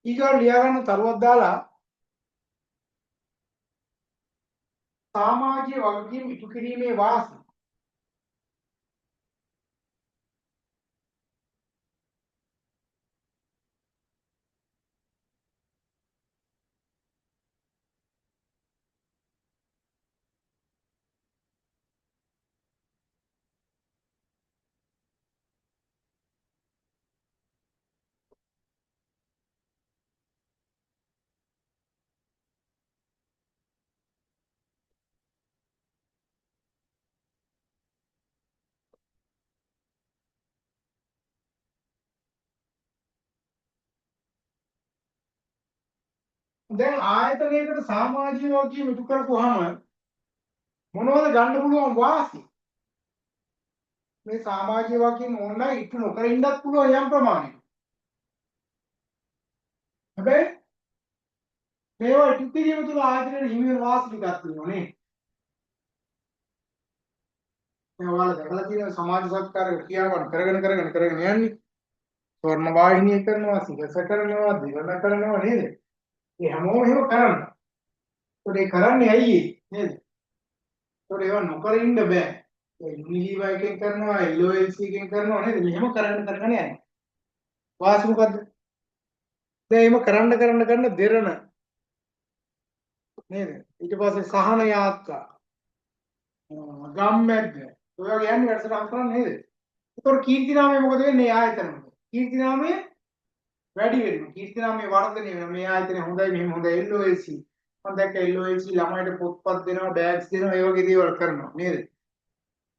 ඊගොල්ලෝ ලියාගන්න තරුවක් දාලා සමාජීය වගකීම් ඉටු කිරීමේ වාසි. දැන් ආයතනයකට සමාජීය වගකීම් ඉටු කරපුවාම මොනවද ගන්න පුළුවන් වාසි? මේ සමාජීය වගකීම් ඕනනම් ඉටු නොකර ඉන්නත් පුළුවන් යම් ප්‍රමාණයකට. හැබැයි මේවා ඉටු කිරීම තුළ ආයතනයේ හිමි වෙන වාසි ටිකක් තියෙනවා නේ. මේ ඔයාලා දැකලා තියෙන සමාජ සත්කාරය ක්‍රියාවන් කරගෙන යන්නේ. ස්වර්ණ වාහිනිය කරනවා, සිරස කරනවා, දිවන කරනවා නේද? මේ හැමෝම එහෙම කරනවා. ඒකට ඒ කරන්නේ ඇයි නේද? ඒකට ඒවා නොකර ඉන්න බෑ. ඒ යුනිලිවර් එකෙන් කරනවා, LOLC එකෙන් කරනවා නේද? මෙහෙම කරගෙන යන්නේ. වාසි මොකද්ද? දැන් එහෙම කරන්න දෙරණ නේද? ඊට පස්සේ සහන යාත්‍රා, ගම්මැද්ද. ඔය වගේ යන්නේ වැඩසටහන් කරන්නේ නේද? ඒතකොට කීර්තිනාමය මොකද වෙන්නේ ආයතන වල? කීර්තිනාමය වැඩි වෙනවා. කීර්තිනාමය වර්ධනය වෙනවා. මේ ආයතනය හොඳයි මෙහෙම හොඳයි LOLC. මම දැක්ක LOLC ළමයිට පොත්පත් දෙනවා, බෑග්ස් දෙනවා, ඒ වගේ දේවල් කරනවා නේද?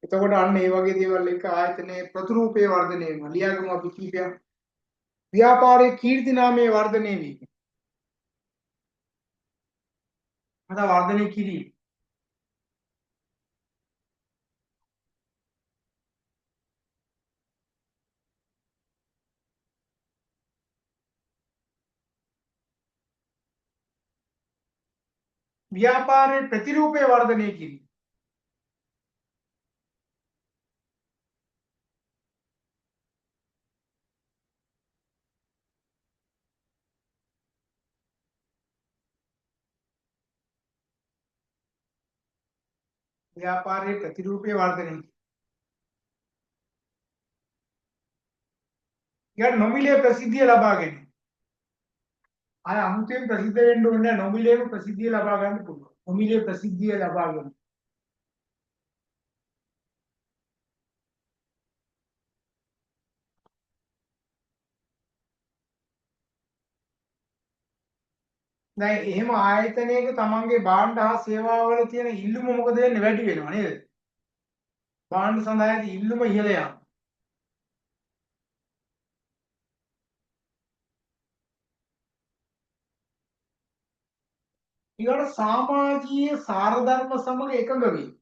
එතකොට අන්න ඒ වගේ දේවල් එක ආයතනයේ ප්‍රතිරූපේ වර්ධනය වෙනවා. ලියාගමු අපි කීපයක්. ව්‍යාපාරයේ කීර්තිනාමයේ වර්ධනය වීම. අද වර්ධනය කිරීම. ව්‍යාපාරයේ ප්‍රතිරූපේ වර්ධනය කිරීම. ව්‍යාපාරයේ ප්‍රතිරූපේ වර්ධනය කිරීම. ඊට නොමිලේ ප්‍රසිද්ධිය ලබා ගැනීම. අය අමුතුවෙන් ප්‍රසිද්ධ වෙන්න ඕනේ නැහැ. නොමිලේම ප්‍රසිද්ධිය ලබා ගන්න පුළුවන්. නොමිලේ ප්‍රසිද්ධිය ලබා ගන්න. දැන් එහෙම ආයතනයක තමන්ගේ භාණ්ඩ හා සේවාවල තියෙන ඉල්ලුම මොකද වෙන්නේ? වැඩි වෙනවා නේද? භාණ්ඩ සඳහා ඇති ඉල්ලුම ඉහළ යනවා. ඊළඟ සමාජීය සාරධර්ම සමග එකඟ වීම.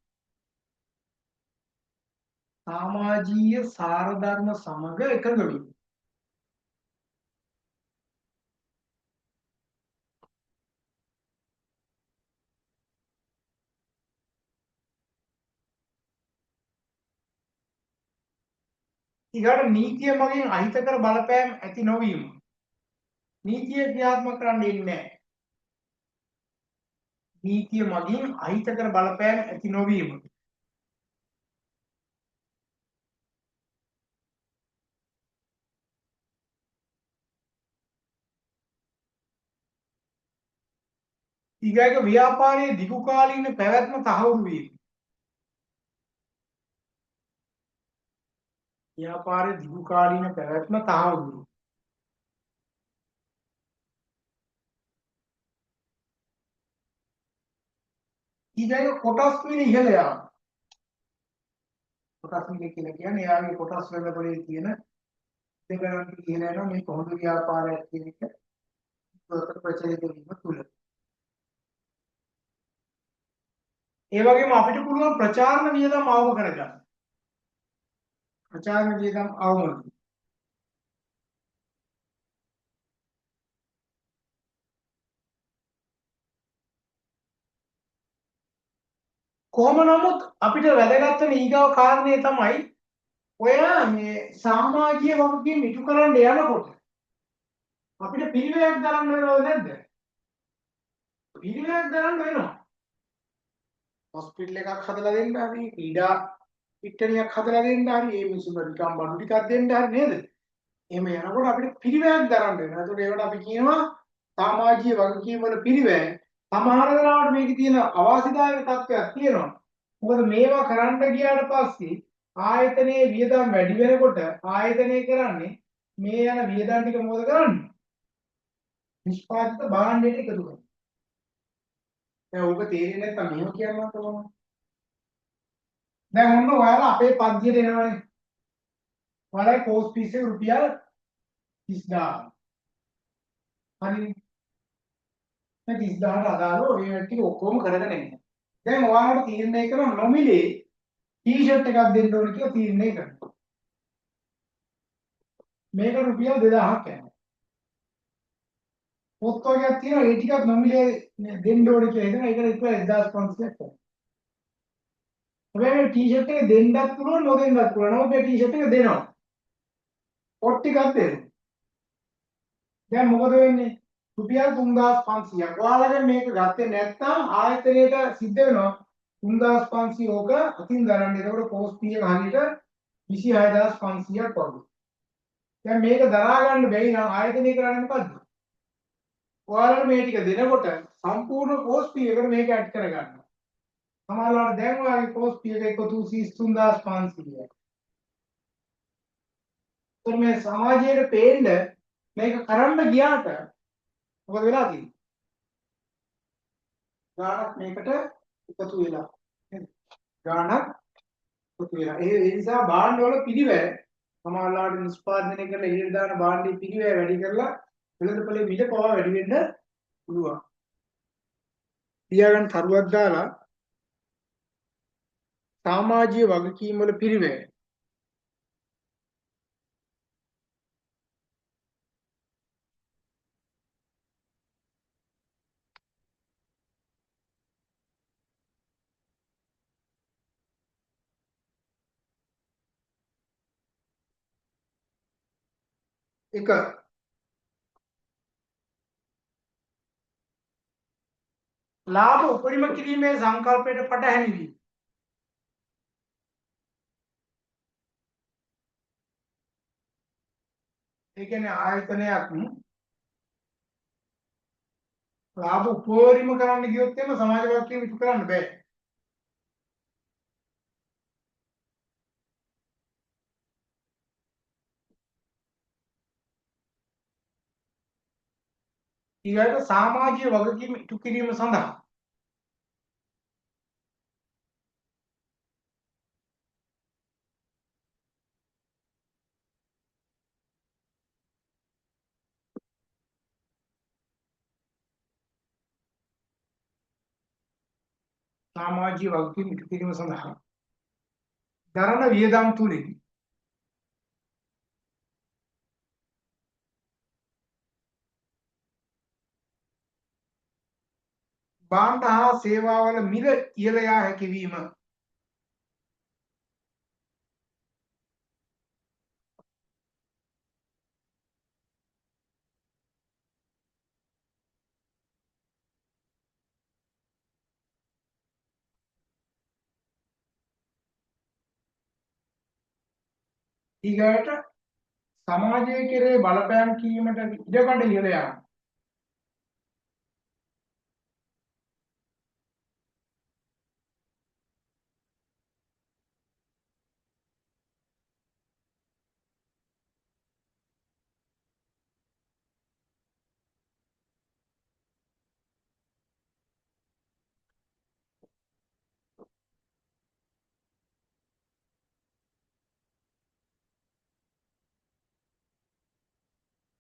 සමාජීය සාරධර්ම සමග එකඟ වීම. ඊළඟ නීතිය මගින් අහිතකර බලපෑම් ඇති නොවීම. නීතිය ක්‍රියාත්මක කරන්න ඉන්නේ නැහැ. නීතිය මගින් අහිතකර බලපෑම් ඇති නොවීම. ඊගායක ව්‍යාපාරයේ දීර්ඝකාලීන පැවැත්ම තහවුරු වීම. ව්‍යාපාරයේ දීර්ඝකාලීන පැවැත්ම තහවුරු වීම. ඊගායක කොටස් මිල ඉහළ යාම. කොටස් මිල කියලා කියන්නේ එයාගේ කොටස් වල තියෙන දෙකකට ඉහළ යනවා. මේ කොහොමද ව්‍යාපාරයක් කියන එක ප්‍රචලිත වීම තුල. ඒ වගේම අපිට පුළුවන් ප්‍රචාරණ වියදම් අවම කරගන්න. ප්‍රචාරණ වියදම් අවම. කොහොම නමුත් අපිට වැදගත් වෙන ඊගාව කාරණේ තමයි ඔය මේ සමාජීය වගකීම් ඉටු කරන්න යනකොට අපිට පිළිවෙලක් දරන්න වෙනවද නැද්ද? පිළිවෙලක් දරන්න වෙනවා. හොස්පිටල් එකක් හදලා දෙන්න හරි, ක්‍රීඩා පිට්ටනියක් හදලා දෙන්න හරි, මේ මිනිස්සුන්ට නිකම් බඩු ටිකක් දෙන්න හරි නේද? එහෙම යනකොට අපිට පිළිවෙලක් දරන්න වෙනවා. ඒකට ඒවට අපි කියනවා සමාජීය වගකීම් වල පිළිවෙල. සමහර වෙලාවට මේකේ තියෙන අවාසිදායක තත්ත්වයක් තියෙනවා. මොකද මේවා කරන්න ගියාට පස්සේ ආයතනයේ වියදම් වැඩි වෙනකොට ආයතනය කරන්නේ මේ යන වියදම් ටික මොකද කරන්නේ? නිෂ්පාදිත භාණ්ඩයට එකතු කරනවා. දැන් ඕක තේරෙන්නේ නැත්නම් මෙහෙම කියන්න කොහොමද? දැන් ඔන්න ඔයාලා අපේ පන්තියට එනවනේ. ඔයාලා කෝස් ෆීස් එක රුපියල් 30000. හරි. මේ 30000ට අදාළව මේ ටික ඔක්කොම කරගෙන එන්න. දැන් ඔයාලට තීරණය කරන නොමිලේ ටී-ෂර්ට් එකක් දෙන්න ඕන කියලා තීරණය කරනවා. මේක රුපියල් 2000ක් යනවා. පොත් වර්ගයක් තියෙනවා ඒ ටිකක් නොමිලේ දෙන්න ඕන කියලා හිතන ඒකට රුපියල් 1500ක් යනවා. හැබැයි මේ ටී-ෂර්ට් එක දෙන්නත් පුළුවන් නොදෙන්නත් පුළුවන්. නමුත් මේ ටී-ෂර්ට් එක දෙනවා. පොත් ටිකක් දෙනවා. දැන් මොකද වෙන්නේ? රුපියල් 3500ක්. ඔයාලගෙන් මේක ගත්තේ නැත්නම් ආයතනයට සිද්ධ වෙනවා 3500 ඕක අතින් දරන්න. ඒකට පෝස්ට් fee එක හරියට 26500ක් වගේ. දැන් මේක දරා ගන්න බැරි නම් ආයතනය කරන්නේ මොකද්ද? ඔයාලට මේ ටික දෙනකොට සම්පූර්ණ පෝස්ට් fee එකට මේක ඇඩ් කර ගන්නවා. සමහරවිට දැන් ඔයාලගේ පෝස්ට් fee එක 3500යි. ඒත් මේ සමාජයේ පේන්න මේක කරන්න ගියාට මොකද වෙලා තියෙන්නේ? ගාණක් මේකට එකතු වෙලා. නේද? ගාණක් එකතු වෙලා. ඒ නිසා භාණ්ඩ වල පිළිවෙල සමහරවිට නිෂ්පාදනය කරලා ඉහළ දාන භාණ්ඩයේ පිළිවෙල වැඩි කරලා වෙළඳපොලේ මිල පවා වැඩි වෙන්න පුළුවන්. තියාගන්න තරුවක් දාලා සමාජීය වගකීම් වල පිළිවෙල එක ලාභ උපරිම කිරීමේ සංකල්පයට පටහැනි වීම. ඒ කියන්නේ ආයතනයක් ලාභ උපරිම කරන්න ගියොත් එimhe සමාජ වගකීම් ඉටු කරන්න බෑ. ඊළඟට සමාජීය වගකීම් ඉටු කිරීම සඳහා සමාජීය වගකීම් ඉටු කිරීම සඳහා දරන වියදම් තුලින් භාණ්ඩ හා සේවාවල මිල ඉහළ යා හැකි වීම. ඊගාට සමාජයේ කෙරේ බලපෑම් කිරීමට ඉඩකඩ ඉහළ යාම.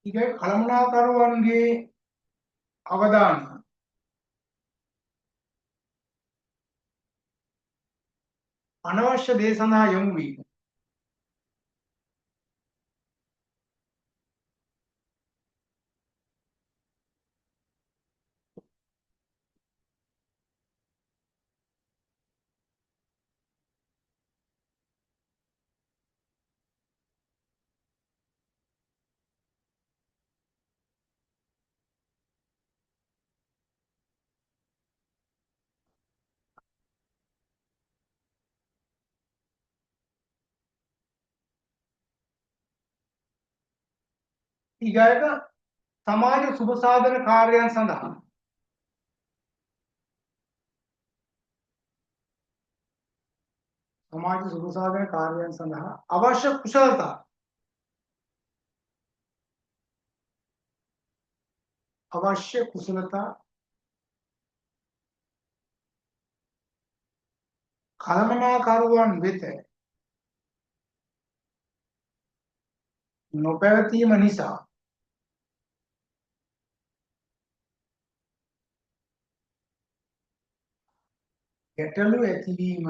ඊගාට කළමනාකරුවන්ගේ අවධානය අනවශ්‍ය දේ සඳහා යොමු වීම. ඊගාට සමාජ සුබ සාධන කාර්යයන් සඳහා සමාජ සුබ සාධන කාර්යයන් සඳහා අවශ්‍ය කුසලතා කළමනාකරුවන් වෙත නොපැවතීම නිසා ගැටලු ඇතිවීම.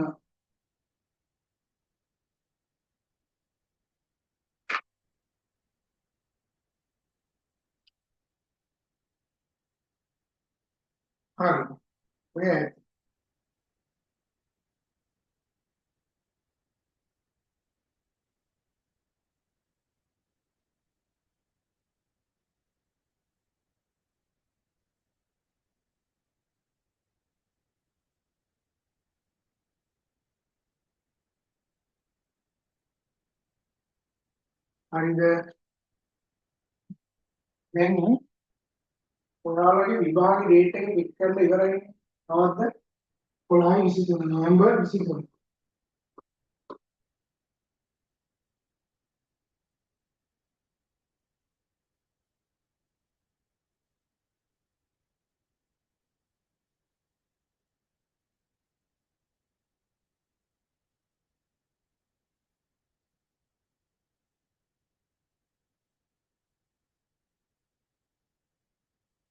හරි. ඔය ඇති. හරිද? දැන් ඔයාලගේ විභාග රේට් එක පික් කරලා ඉවරයි. කවද්ද? 11/23 නොවැම්බර් 23.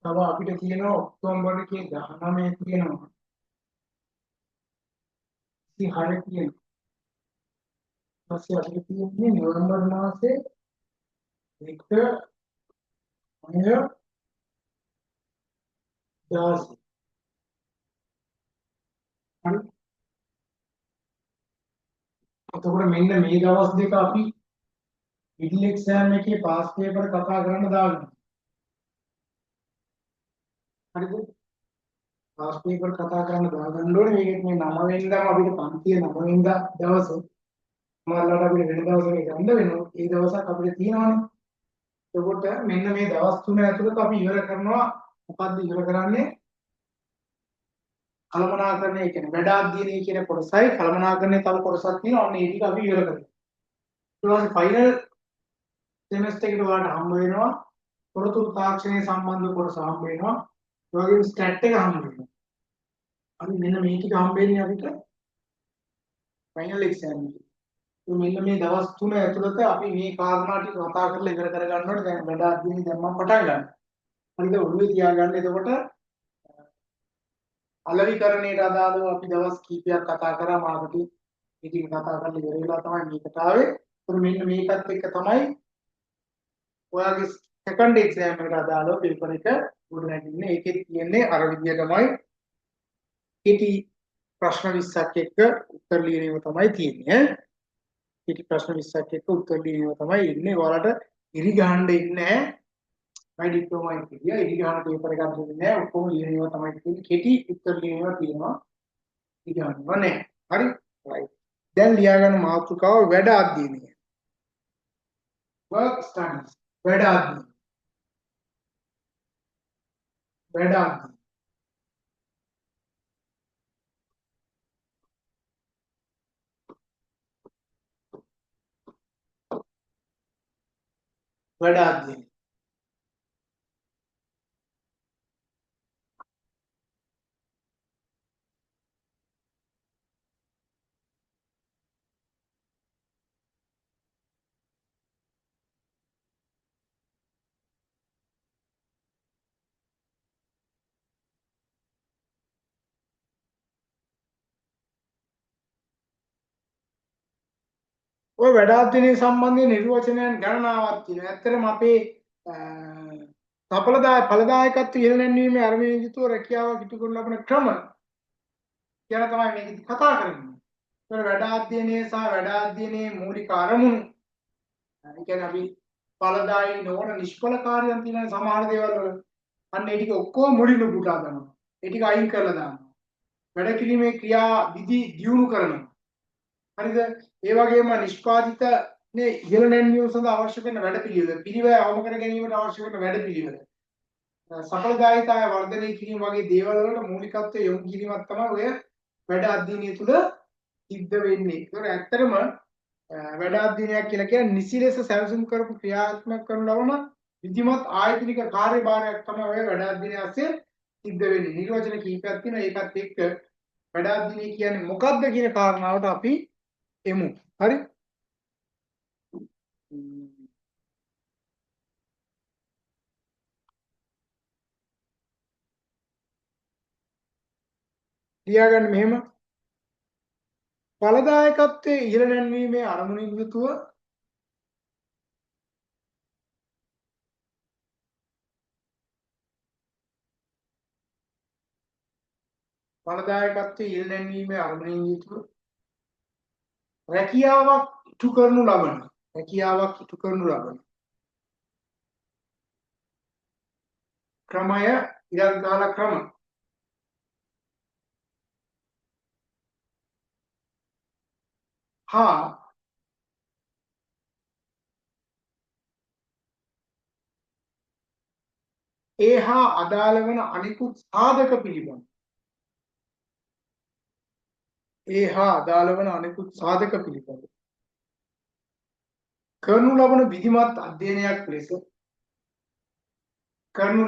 තව අපිට තියෙනවා ඔක්තෝබර් එකේ 19 තියෙනවා. 26 තියෙනවා. ඊපස්සේ අපිට තියෙන්නේ නොවැම්බර් මාසේ 1 9 16. හරි. එතකොට මෙන්න මේ දවස් දෙක අපි මිඩල් එක්සෑම් එකේ පාස් පේපර් කතා කරන්න දාගන්න. හරිද? පාස් පේපර් කතා කරන්න දාගන්න ඕනේ. මේකෙත් මේ 9 වෙනිදාම අපිට පන්තිය 9 වෙනිදා දවසේ මාළට අපිට වෙන දවසක ගන්න වෙනවා. ඒ දවසක් අපිට තියෙනවානේ. එතකොට මෙන්න මේ දවස් තුන ඇතුළත අපි ඉවර කරනවා. මොකද්ද ඉවර කරන්නේ? කළමනාකරණය කියන්නේ වැඩ අධ්‍යයනය කියන කොටසයි කළමනාකරණය තව කොටසක් තියෙනවා. අන්න ඒ ටික අපි ඉවර කරනවා. ඊට පස්සේ ෆයිනල් සෙමෙස්ටර් එකට ඔයාලට හම්බ වෙනවා තොරතුරු තාක්ෂණය සම්බන්ධ කොටස හම්බ වෙනවා. ඒ වගේම ස්ටැට් එක හම්බ වෙනවා. අපි මෙන්න මේ ටික හම්බ වෙන්නේ අපිට ෆයිනල් එක්සෑම් එකේ. මෙන්න මේ දවස් 3 ඇතුළත අපි මේ කාරණා ටික කතා කරලා ඉවර කර ගන්න ඕනේ. දැන් වැඩ අධ්‍යයනය දැන් මම පටන් ගන්නවා. හරිද? ඔළුවේ තියාගන්න. එතකොට අලෙවිකරණයට අදාළව අපි දවස් කීපයක් කතා කරා මාර්කටිං ඉතින් කතා කරලා ඉවර වෙලා තමයි මේකට ආවේ. ඒත් මෙන්න මේකත් එක්ක තමයි ඔයාගේ සෙකන්ඩ් එක්සෑම් එකට අදාළව පේපර් එක ගොඩ නැගින්නේ. ඒකෙත් තියෙන්නේ අර විදියටමයි කෙටි ප්‍රශ්න 20ක් එක්ක උත්තර ලියීම තමයි තියෙන්නේ. කෙටි ප්‍රශ්න 20ක් එක්ක උත්තර ලියීම තමයි ඉන්නේ. ඔයාලට ඉරි ගහන්න ඉන්නේ නැහැ. මයි ඩිප්ලෝමා එකේ ගියා ඉරි ගහන පේපර් එකක් දෙන්නේ නැහැ. ඔක්කොම ලියනවා තමයි තියෙන්නේ. කෙටි උත්තර ලියනවා තියෙනවා. ඉරි ගන්නව නැහැ. හරි? right. දැන් ලියාගන්න මාතෘකාව වැඩ අධ්‍යයනය. work studies. වැඩ අධ්‍යයනය. වැඩ අධ්‍යයනය. වැඩ අධ්‍යයනය. ඔය වැඩ අධ්‍යයනය සම්බන්ධයෙන් නිර්වචනයන් ගණනාවක් තියෙනවා. ඇත්තටම අපේ ඵලදායකත්වය ඉහළ නැංවීමේ අරමුණින් යුතුව රැකියාවක් ඉටු කරන ලබන ක්‍රම ගැන තමයි මේකදී කතා කරන්නේ. ඒතර වැඩ අධ්‍යයනය සහ වැඩ අධ්‍යයනයේ මූලික අරමුණු ඒ කියන්නේ අපි ඵලදායී නොවන නිෂ්ඵල කාර්යයන් තියෙන සමහර දේවල් වල අන්න ඒ ටික ඔක්කොම මුලින්ම පුටා ගන්නවා. ඒ ටික අයින් කරලා දානවා. වැඩ කිරීමේ ක්‍රියා විදි දියුණු කරනවා. හරිද? ඒ වගේම නිෂ්පාදිත නේ ඉහළ නැන්වීම සඳහා අවශ්‍ය කරන වැඩපිළිවෙල, පිරිවැය අවම කර ගැනීමට අවශ්‍ය කරන වැඩපිළිවෙල, සඵලදායීතාවය වර්ධනය කිරීම වගේ දේවල් වලට මූලිකත්වය යොමු කිරීමක් තමයි ඔය වැඩ අධ්‍යයනය තුළ සිද්ධ වෙන්නේ. ඒතර ඇත්තටම වැඩ අධ්‍යයනයක් කියලා කියන්නේ නිසි ලෙස සැලසුම් කරපු ක්‍රියාත්මක කරන ලබන විධිමත් ආයතනික කාර්යභාරයක් තමයි ඔය වැඩ අධ්‍යයනය ASCII සිද්ධ වෙන්නේ. නිර්වචන කීපයක් තියෙනවා. ඒකත් එක්ක වැඩ අධ්‍යයනය කියන්නේ මොකක්ද කියන කාරණාවට අපි එමු. හරි? ලියාගන්න මෙහෙම ඵලදායකත්වයේ ඉහළ නැන්වීමේ අරමුණින් යුතුව ඵලදායකත්වයේ ඉහළ නැන්වීමේ අරමුණින් යුතුව රැකියාවක් ඉටු කරනු ලබන ක්‍රමය ඉරක් දාලා ක්‍රම හා ඒ හා අදාළ වන අනිකුත් සාධක පිළිබඳ කරනු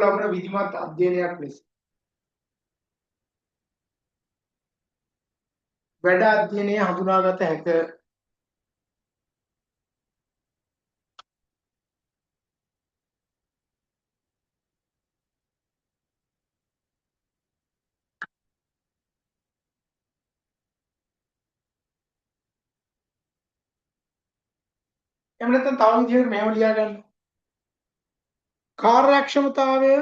ලබන විධිමත් අධ්‍යයනයක් ලෙස වැඩ අධ්‍යයනය හඳුනාගත හැක. එහෙම නැත්නම් තව විදිහකට මෙහෙම ලියා ගන්න. කාර්යක්ෂමතාවය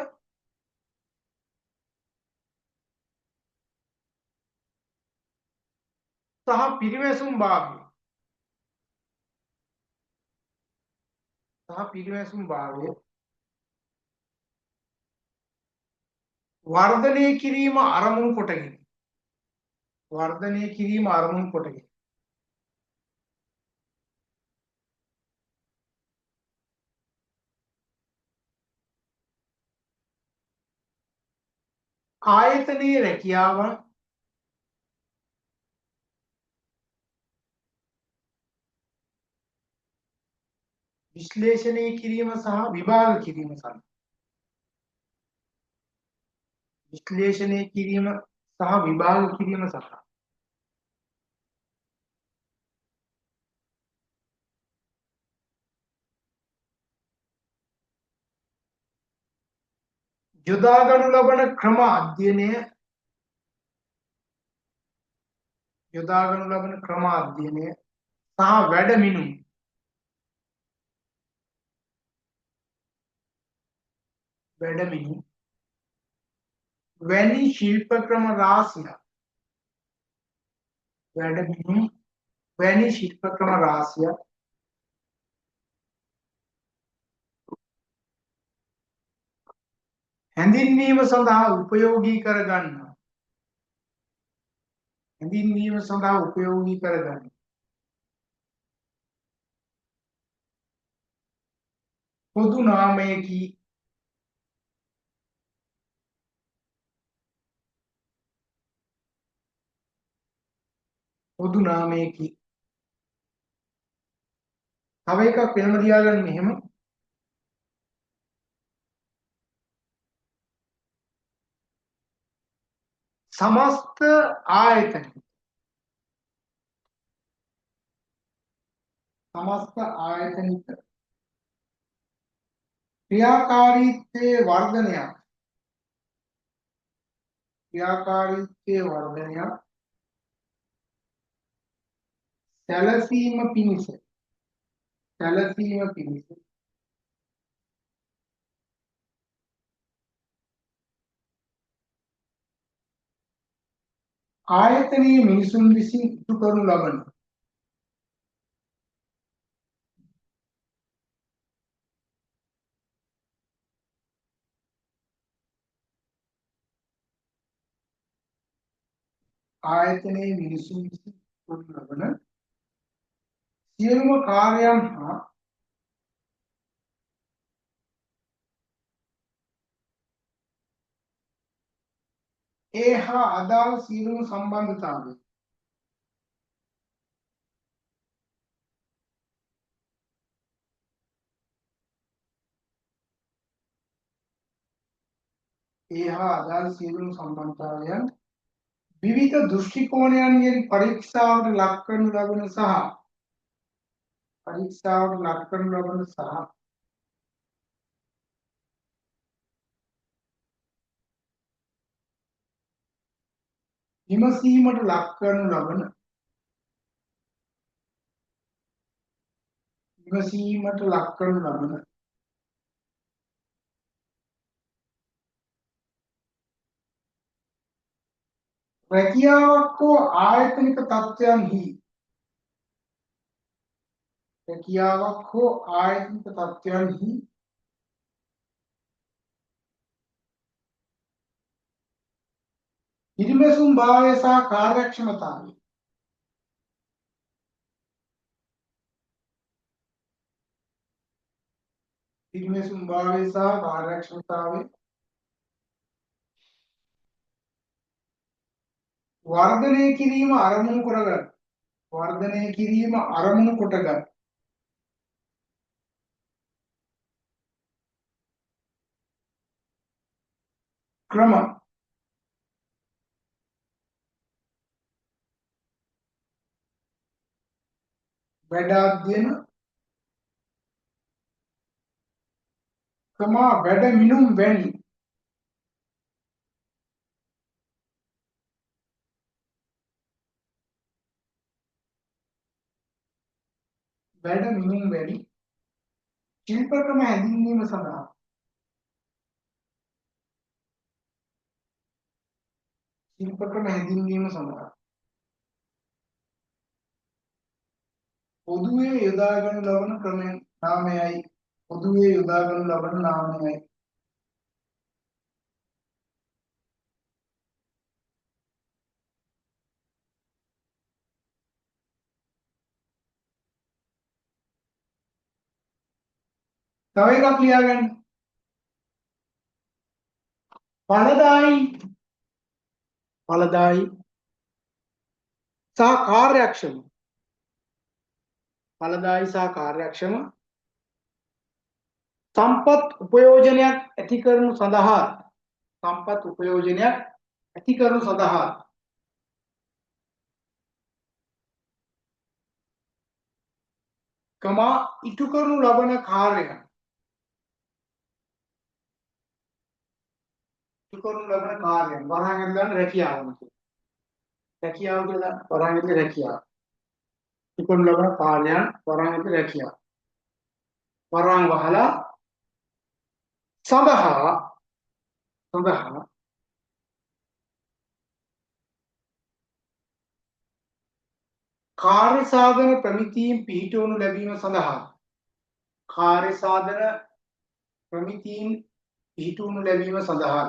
සහ පිරිවැසුම් භාවය වර්ධනය කිරීම අරමුණු කොටගෙන ආයතනයේ රැකියාව විශ්ලේෂණය කිරීම සහ විභාග කිරීම සඳහා යොදාගනු ලබන ක්‍රම අධ්‍යයනය සහ වැඩමිනු වැනි ශිල්ප ක්‍රම රාශියක් හැඳින්වීම සඳහා උපයෝගී කරගන්න. පොදු නාමයකි. තව එකක් වෙනම ලියාගන්න මෙහෙම. සමස්ත ආයතනික ක්‍රියාකාරීත්වයේ වර්ධනයක් සැලසීම පිණිස ආයතනයේ මිනිසුන් විසින් ඉටු කරනු ලබන සියලුම කාර්යයන් හා ඒ හා අදාළ සියලුම සම්බන්ධතාවය විවිධ දෘෂ්ටි කෝණයන්ගෙන් පරීක්ෂාවට ලක් කරනු ලබන සහ විමසීමට ලක් කරනු ලබන විමසීමට ලක් කරනු ලබන රැකියාවක් හෝ ආයතනික තත්ත්වයන්හි පිරිමැසුම් භාවය සහ කාර්යක්ෂමතාවය වර්ධනය කිරීම අරමුණු කොටගත් ක්‍රම වැඩ අධ්‍යයන වැඩ මිනුම් වැනි ශිල්පකම හැඳින්වීම සඳහා පොදුවේ යොදා ගනු ලබන නාමයයි. තව එකක් ලියාගන්න. ඵලදායි සහ කාර්යක්ෂම සම්පත් උපයෝජනයක් ඇති කරනු සඳහා ඉටු කරනු ලබන කාර්යයන් වරහන් ඇතුළේ රැකියාව කියලා වරහන් ඇතුළේ රැකියාව ඉටු කරනු ලබන කාර්යයන් වරහන් ඇතුළේ රැකියාව වරහන් වහලා සඳහා කාර්ය සාධන ප්‍රමිතීන් පිහිටවනු ලැබීම සඳහා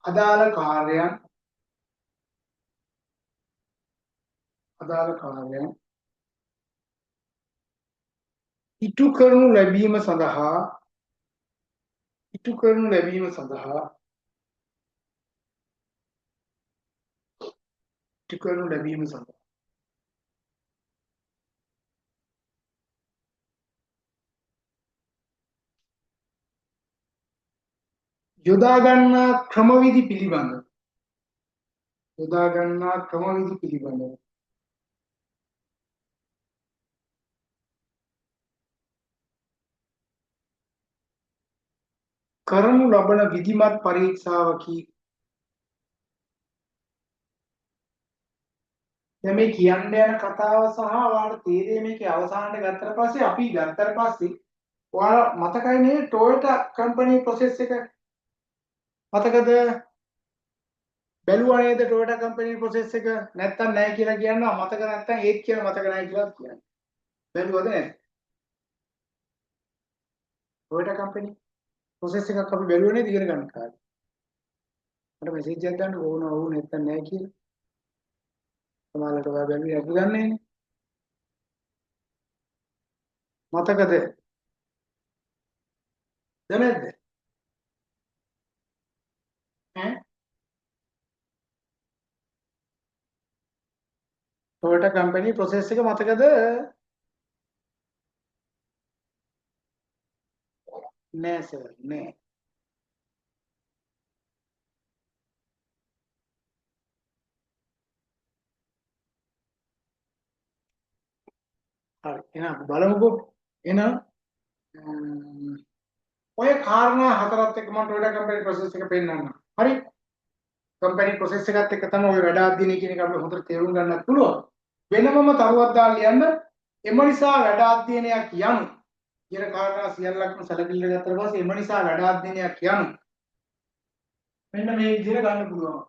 අදාළ කාර්යයන් ඉටු කරනු ලැබීම සඳහා යොදා ගන්නා ක්‍රමවිධි පිළිබඳ කරනු ලබන විධිමත් පරීක්ෂාවකි. දැන් මේ කියන්න යන කතාව සහ ඔයාලට තේරෙන්නේ මේකේ අවසානට ගත්තට පස්සේ ඔයාලා මතකයි නේ ටොයෝටා කම්පැනි ප්‍රොසෙස් එක මතකද? බැලුවා නේද ටොයෝටා කම්පැනි ප්‍රොසෙස් එක? නැත්තම් නැහැ කියලා කියනවා. මතක නැත්තම් ඒත් කියලා මතක නැහැ කියලා කියනවා. බැලුවද නැද්ද? ටොයෝටා කම්පැනි ප්‍රොසෙස් එකක් අපි බැලුවේ නේද ඉගෙන ගන්න කාලේ. මට මෙසේජ් එකක් දාන්න ඕන නැත්තම් නැහැ කියලා. සමහරවිට ඔයා බැලුවේ අපි දන්නේ නැහැ. මතකද? දැනෙද්ද? ටොයෝටා කම්පැනි ප්‍රොසෙස් එක මතකද? නෑ සර් නෑ. හරි එහෙනම් බලමුකෝ. එහෙනම් ඔය කාරණා හතරත් එක්ක මම ටොයෝටා කම්පැනි ප්‍රොසෙස් එක පෙන්නන්නම්. හරි? කම්පැනි ප්‍රොසෙස් එකත් එක්ක තමයි ඔය වැඩ අධ්‍යයනය කියන එක අපිට හොඳට තේරුම් ගන්නත් පුළුවන්. වෙනමම තරුවක් දාලා ලියන්න. එම නිසා වැඩ අධ්‍යයනයක් යනු කියන කාරණා සියල්ලක්ම සැලකිල්ලට ගත්තට පස්සේ එම නිසා වැඩ අධ්‍යයනයක් යනු මෙන්න මේ විදිහට ගන්න පුළුවන්.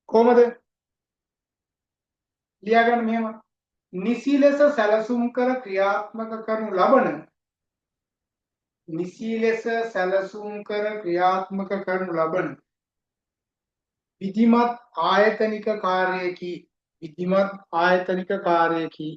කොහමද ලියාගන්න මෙහෙම නිසි ලෙස සැලසුම් කර ක්‍රියාත්මක කරනු ලබන නිසි ලෙස සැලසුම් කර ක්‍රියාත්මක කරනු ලබන විධිමත් ආයතනික කාර්යයකි විධිමත් ආයතනික කාර්යයකි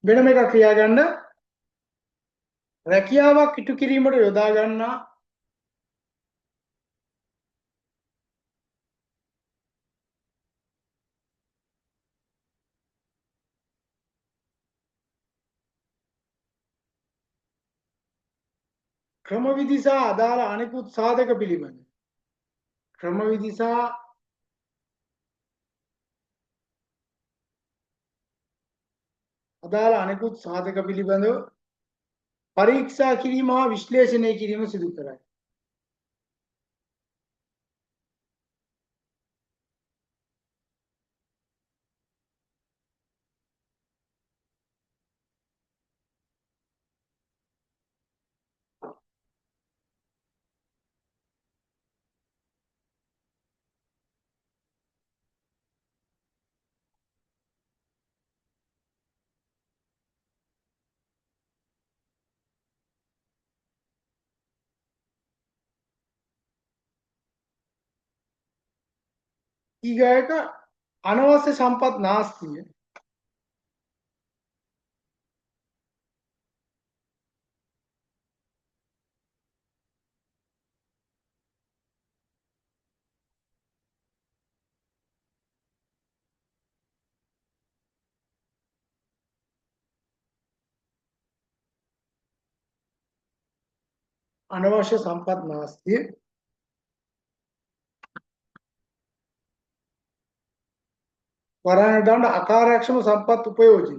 වෙනම එකක් ලියාගන්න රැකියාවක් ඉටු කිරීමට යොදා ගන්නා ක්‍රමවිධි සහ අදාළ අනෙකුත් සාධක පිළිබඳ ක්‍රමවිධි සහ අදාළ අනෙකුත් සාධක පිළිබඳව පරීක්ෂා කිරීම හා විශ්ලේෂණය කිරීම සිදු කරයි. ඊගායක අනවශ්‍ය සම්පත් නාස්තිය අනවශ්‍ය සම්පත් නාස්තිය වරායන දණ්ඩ අකාර්යක්ෂම සම්පත් උපයෝජනය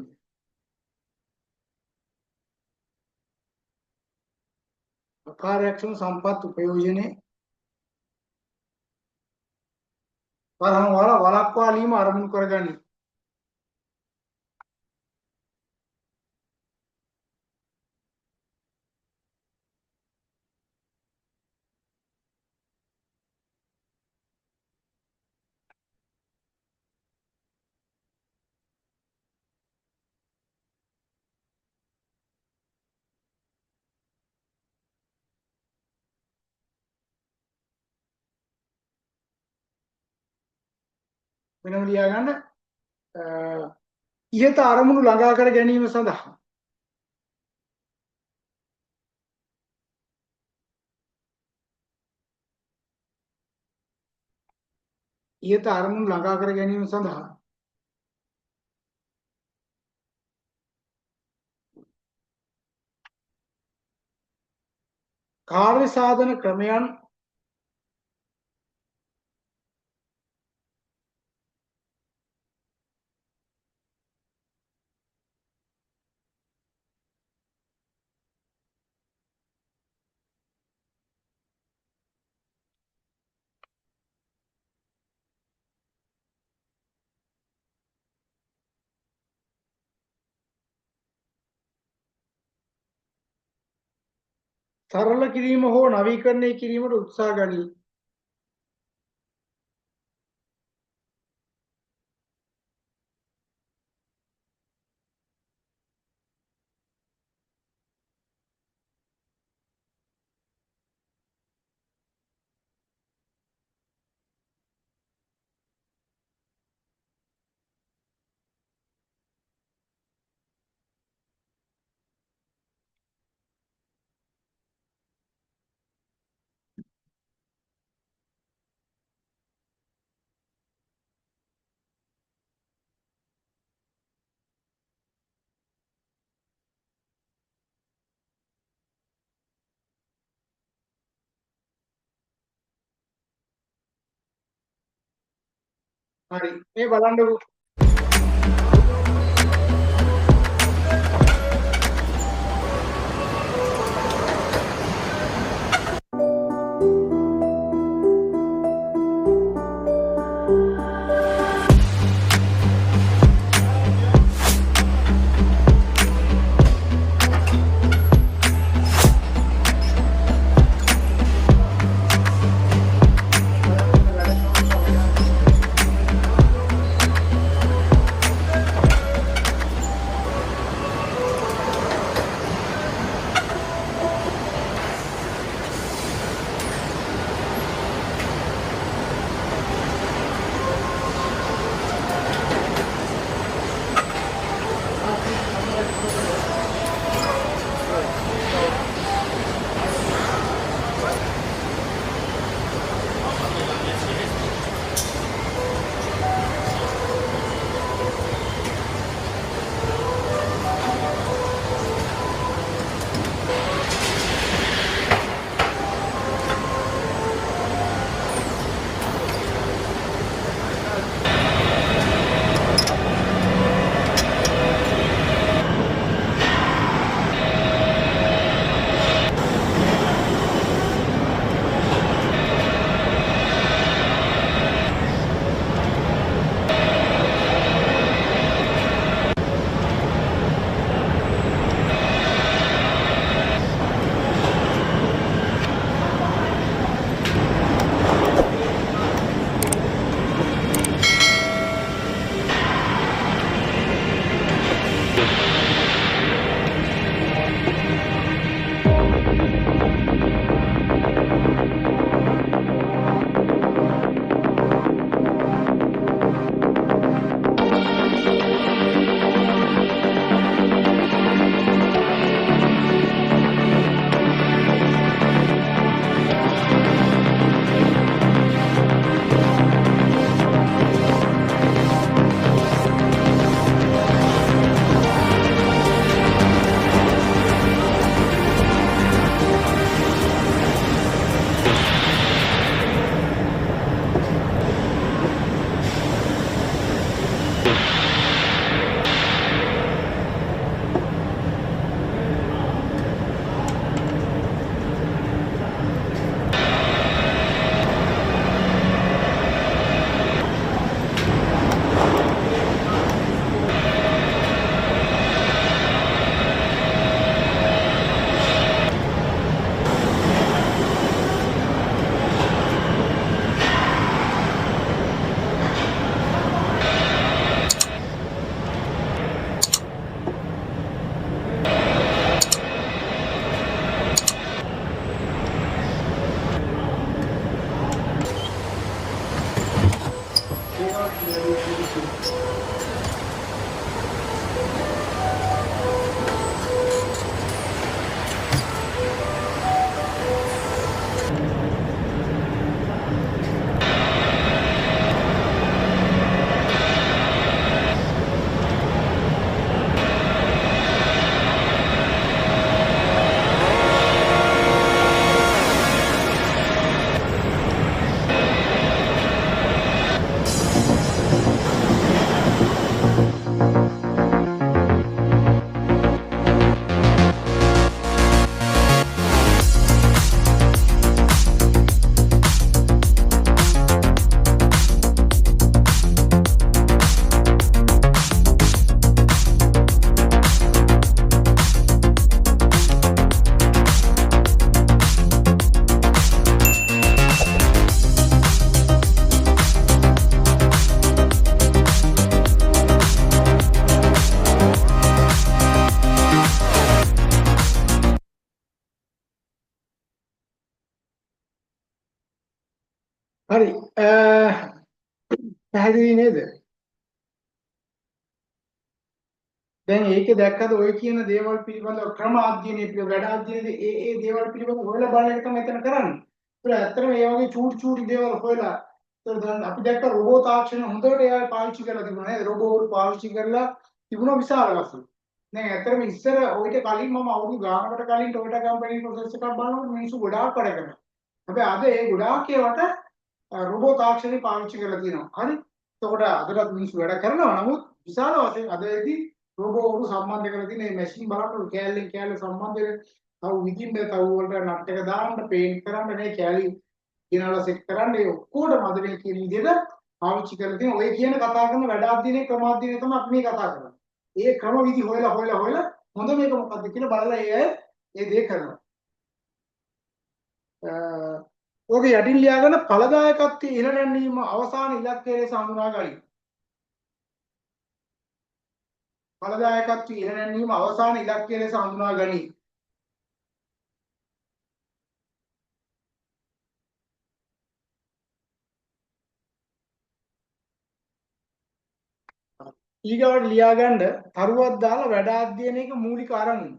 අකාර්යක්ෂම සම්පත් උපයෝජනයේ වරහන් වළක්වාලීම අරමුණු කරගනී. වෙනම ලියා ගන්න ඉහත අරමුණු ළඟා කර ගැනීම සඳහා ඉහත අරමුණු ළඟා කර ගැනීම සඳහා කාර්ය සාධන ක්‍රමයන් සරල කිරීම හෝ නවීකරණය කිරීමට උත්සාහ ගනී. හරි. මේ බලන්නකෝ. හරි. පැහැදිලි නේද? දැන් ඒකේ දැක්කද ඔය කියන දේවල් පිළිබඳව ක්‍රම අධ්‍යයනයේ පිළිබඳ වැඩ අධ්‍යයනයේ ඒ දේවල් පිළිබඳව හොයලා බලන එක තමයි එතන කරන්නේ. ඒක ඇත්තටම මේ වගේ චූටි චූටි දේවල් හොයලා ඒතර දැන් අපි දැක්ක රොබෝ තාක්ෂණ හොඳට එයා පාවිච්චි කරලා තිබුණා නේද? රොබෝවරු පාවිච්චි කරලා තිබුණා විශාල වශයෙන්. දැන් ඇත්තටම ඉස්සර ඔයිට කලින් මම අවුරුදු ගානකට කලින් Toyota කම්පැනි ප්‍රොසෙස් එකක් බලනකොට මිනිස්සු ගොඩාක් වැඩ කරනවා. හැබැයි අද ඒ ගොඩාක් ඒවට රොබෝ තාක්ෂණي පාවිච්චි කරලා තියෙනවා. හරි? එතකොට අදටත් මිනිස්සු වැඩ කරනවා. නමුත් විශාල වශයෙන් අදදී රෝබෝවරු සම්බන්ධ කරලා තියෙන මේ මැෂින් බලන්න කෑල්ලෙන් කෑල්ල සම්බන්ධ වෙන තව විදින්න තව වලට නට් එක දාන්න පේන්ට් කරන්න මේ කෑලි කියනවා සෙට් කරන්න ඒ ඔක්කොටම අද මේ කියන විදිහට පාවිච්චි කරලා තියෙන ඔය කියන කතා කරන වැඩ අධ්‍යයනයේ ක්‍රමාධ්‍යයනය තමයි අපි මේ කතා කරන්නේ. ඒ ක්‍රම විදි හොයලා හොඳ මේක මොකද්ද කියලා බලලා ඒ දේ කරනවා. ඕකේ යටින් ලියාගෙන ඵලදායකත්වයේ ඉහළ නැංවීම අවසාන ඉලක්කය ලෙස හඳුනා ගනී. ඵලදායකත්වයේ ඉහළ නැංවීම අවසාන ඉලක්කය ලෙස හඳුනා ගනී. ඊගාවට ලියාගන්න තරුවක් දාලා වැඩ අධ්‍යයනයක මූලික අරමුණ.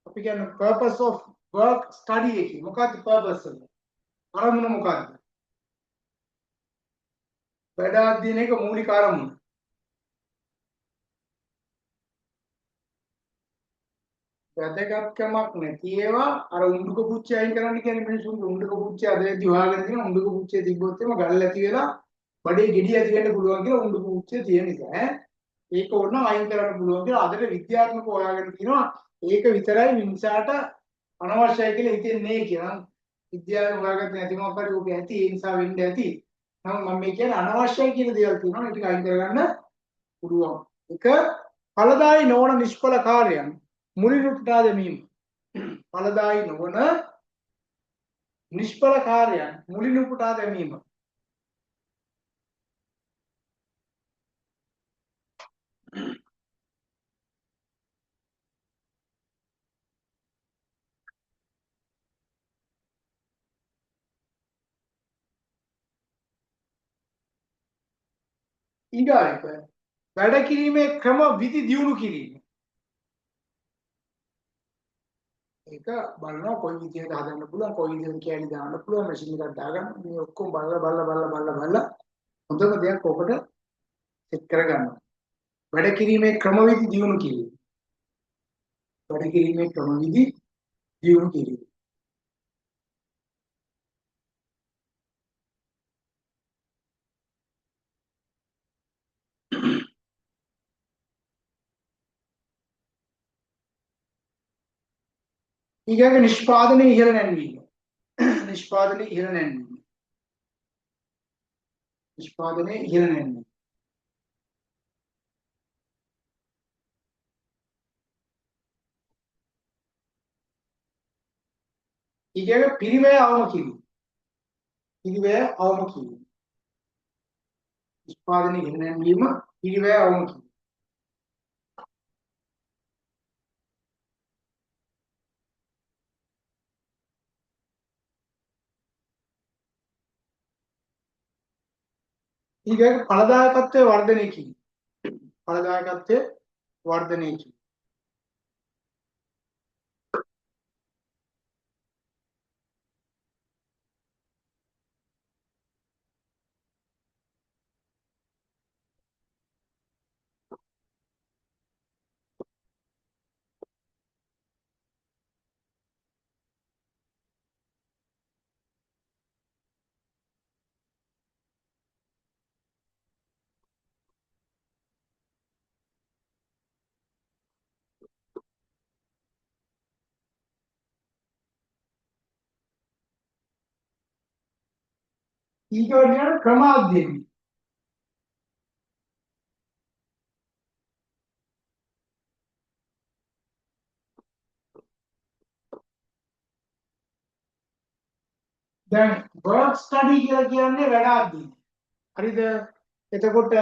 අපි කියන්නේ purpose of work study එකේ මොකක්ද purpose එක? අරමුණ මොකක්ද? වැඩ අධ්‍යයනයක මූලික අරමුණ. වැදගත්කමක් නැති ඒවා අර උණ්ඩුක පුච්චය අයින් කරන්න කියන්නේ මිනිස්සුන්ගේ උණ්ඩුක පුච්චය අදදී හොයාගෙන තියෙන උණ්ඩුක පුච්චය තිබ්බොත් එම ගල් ඇති වෙලා බඩේ ගෙඩි ඇති වෙන්න පුළුවන් කියලා උණ්ඩුක පුච්චය තියෙන නිසා ඈ ඒක ඕනනම් අයින් කරන්න පුළුවන් කියලා අදට විද්‍යාත්මකව හොයාගෙන තියෙනවා ඒක විතරයි මිනිසාට අනවශ්‍යයි කියලා හිතෙන්නේ කියලා විද්‍යාවෙන් හොයාගත්තේ නැති මොකක් හරි ඕක ඇති ඒ නිසා වෙන්න ඇති නමුත් මම මේ කියන්නේ අනවශ්‍යයි කියන දේවල් තියෙනවා ඒක අයින් කරගන්න පුළුවන් එක ඵලදායි නොවන නිෂ්ඵල කාර්යයන් මුලින් උපුටා දැමීම ඵලදායි නොවන නිෂ්ඵල කාර්යයන් මුලින් උපුටා දැමීම ඊගායක වැඩ කිරීමේ ක්‍රම විදි දියුණු කිරීම ඒක බලනවා කොයි විදිහට හදන්න පුළුවන් කොයි විදිහට කැලි දාන්න පුළුවන් මැෂින් එකක් දාගන්න මේ ඔක්කොම බලලා හොඳම දෙයක් ඔකට සෙට් කරගන්නවා වැඩ කිරීමේ ක්‍රමවිදි දියුණු කිරීම වැඩ කිරීමේ ක්‍රමවිදි දියුණු කිරීම ඊගාක නිෂ්පාදනයේ ඉහළ නැන්වීම නිෂ්පාදනයේ ඉහළ නැන්වීම නිෂ්පාදනයේ ඉහළ නැන්වීම ඊගාක පිරිවැය අවම කිරීම පිරිවැය අවම කිරීම නිෂ්පාදනයේ ඉහළ නැන්වීම පිරිවැය අවම කිරීම ඊගාක ඵලදායකත්වයේ වර්ධනය කිරීම ඵලදායකත්වයේ වර්ධනය කිරීම ඊගාට යන ක්‍රමාධ්‍යයනය දැන් work study කියලා කියන්නේ වැඩ අධ්‍යයනය. හරිද? එතකොට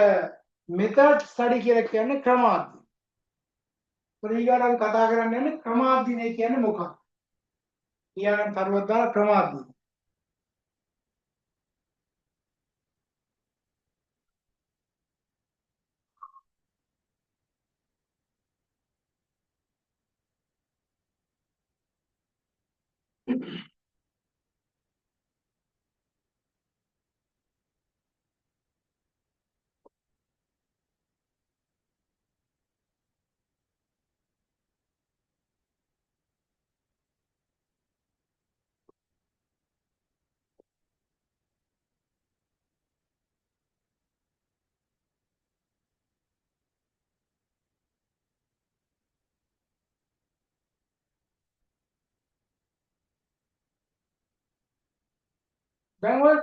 method study කියලා කියන්නේ ක්‍රමාධ්‍යයනය. ඊගාට අපි කතා කරන්න යන්නේ ක්‍රමාධ්‍යයනය කියන්නේ මොකක්ද? ඊයන් තරුවක් දාලා ක්‍රමාධ්‍යයනය. දැන් ඔය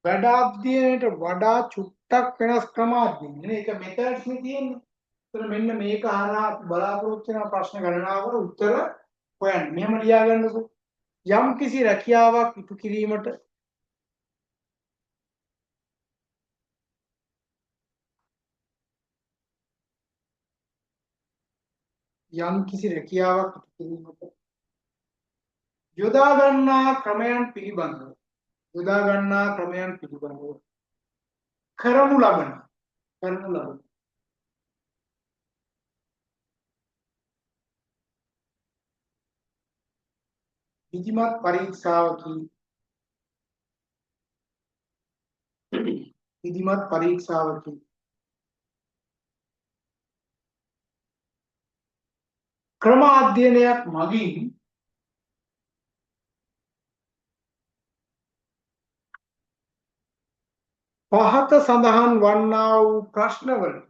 වැඩ අධ්‍යයනයට වඩා චුට්ටක් වෙනස් ක්‍රම අධ්‍යයනය නේ. ඒක මෙතඩ්ස් නේ තියෙන්නේ. ඒතර මෙන්න මේක අහලා බලාපොරොත්තු වෙන ප්‍රශ්න ගණනාවකට උත්තර හොයන්න. මෙහෙම ලියා ගන්නකො. යම් කිසි රැකියාවක් ඉටු කිරීමට යම් කිසි රැකියාවක් ඉටු කිරීමට යොදා ගන්නා ක්‍රමයන් පිළිබඳව කරනු ලබන විධිමත් පරීක්ෂාවකි ක්‍රම අධ්‍යයනයක් මගින් පහත සඳහන් වන්නා වූ ප්‍රශ්නවල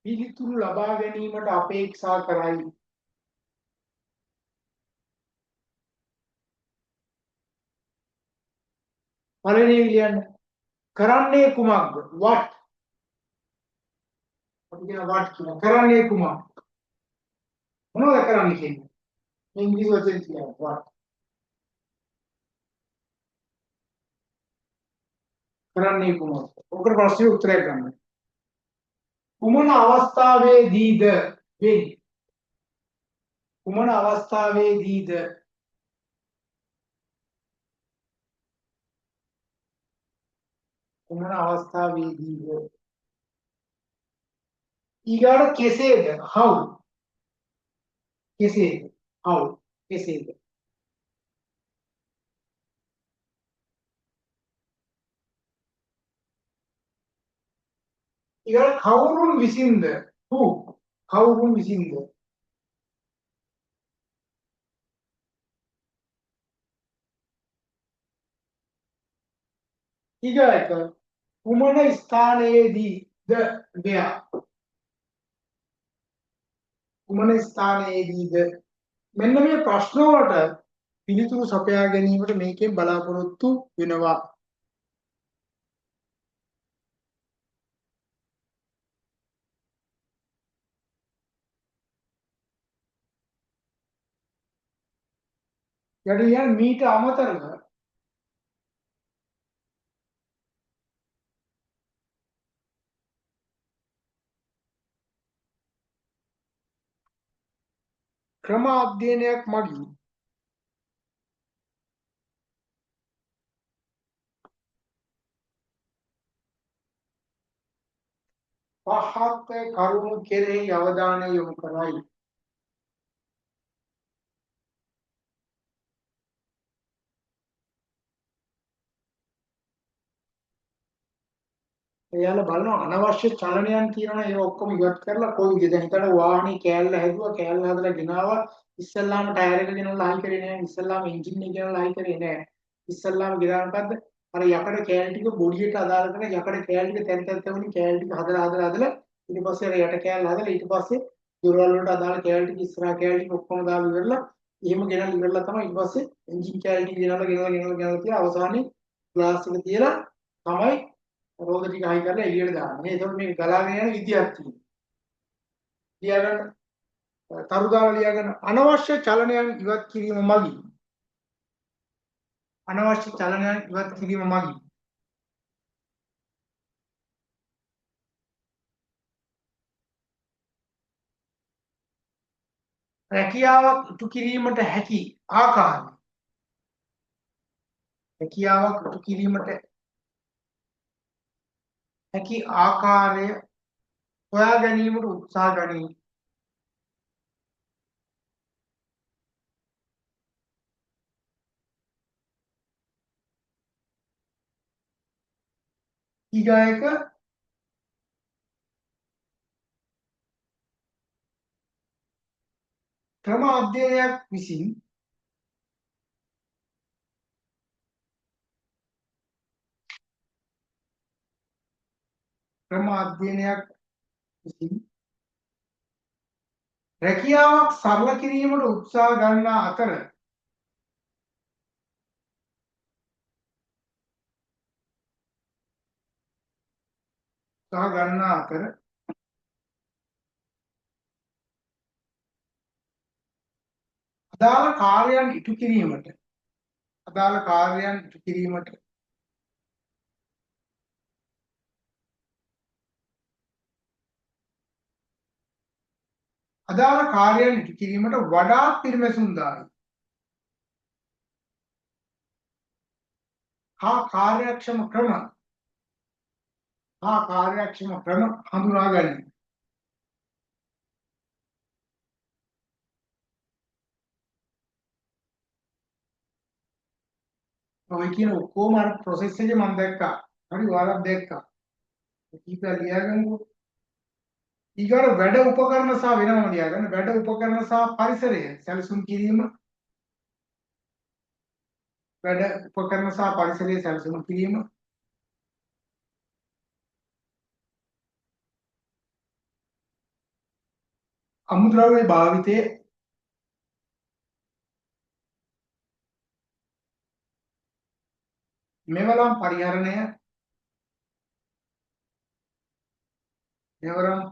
පිළිතුරු ලබා ගැනීමට අපේක්ෂා කරයි. පළවෙනි කියන්නේ කරන්නේ කුමක්ද? what අපි කියන what කියන කරන්නේ කුමක්ද? මොනවද කරන්නේ කියන්නේ? ඉංග්‍රීසි වචෙන් කියනවා what. කරන්නේ කුමක්ද? ඔකට ප්‍රශ්නේ උත්තරයක් ගන්න. කුමන අවස්ථාවේදීද වෙන්නේ? කුමන අවස්ථාවේදීද ඊගාට කෙසේද? how කෙසේද? how කෙසේද? ඊගාට කවුරුන් විසින්ද? who කවුරුන් විසින්ද? ඊගාට කුමන ස්ථානයේදීද where කුමන ස්ථානයේදීද මෙන්න මේ ප්‍රශ්න වලට පිළිතුරු සපයා ගැනීමට මේකෙන් බලාපොරොත්තු වෙනවා. යටියන් මීට අමතරව ක්‍රම අධ්‍යයනයක් මගින් පහත් කරුණු කෙරෙහි අවධානය යොමු කරයි. එයාලා බලනවා අනවශ්‍ය චලනයන් කියනවා ඒ ඔක්කොම ඉවත් කරලා කොයි විදිහද හිතන වාහනේ කෑල්ල හැදුවා කෑල්ල හදලා ගෙනාවා ඉස්සල්ලාම ටයර් එක ගෙනල්ලා හයි කරේ නෑ ඉස්සල්ලාම එන්ජින් එක ගෙනල්ලා හයි කරේ නෑ ඉස්සල්ලාම ගෙනා මොකද්ද අර යකඩ කෑලි ටික බොඩියට අදාළ කරන යකඩ කෑලි ටික තැන් තැන් තැන් කෑලි ටික හදලා ඊට පස්සේ අර යට කෑල්ල හදලා ඊට පස්සේ දොරවල් වලට අදාළ කෑලි ටික ඉස්සරහා කෑලි ටික ඔක්කොම දාලා ඉවරලා එහෙම ගෙනල්ලා ඉවරලා තමයි ඊට පස්සේ එන්ජින් කෑලි ටික ගෙනල්ලා තියලා අවසානයේ ග්ලාස් එක තියලා තමයි රෝද ටික හයි කරලා එළියට දාන්නේ. ඒතකොට මේ ගලාගෙන යන විදියක් තියෙනවා. ලියාගන්න තරු දාලා ලියාගන්න අනවශ්‍ය චලනයන් ඉවත් කිරීම මගින් රැකියාවක් ඉටු කිරීමට හැකි ආකාරය හොයා ගැනීමට උත්සාහ ගනී. ඊගායක ක්‍රම අධ්‍යයනයක් විසින් රැකියාවක් සරල කිරීමට උත්සාහ ගන්නා අතර අදාළ කාර්යයන් ඉටු කිරීමට වඩාත් පිරිමැසුම්දායී හා කාර්යක්ෂම ක්‍රම හඳුනා ගැනීම. ඔය කියන ඔක්කොම අර process එකේ මම දැක්කා. හරි ඔයාලත් දැක්කා. කීපය ලියාගන්නකො. ඊගොල්ල වැඩ උපකරණ සහ වෙනම ලියාගන්න. වැඩ උපකරණ සහ පරිසරය සැලසුම් කිරීම. අමුද්‍රව්‍ය භාවිතයේ මෙවලම්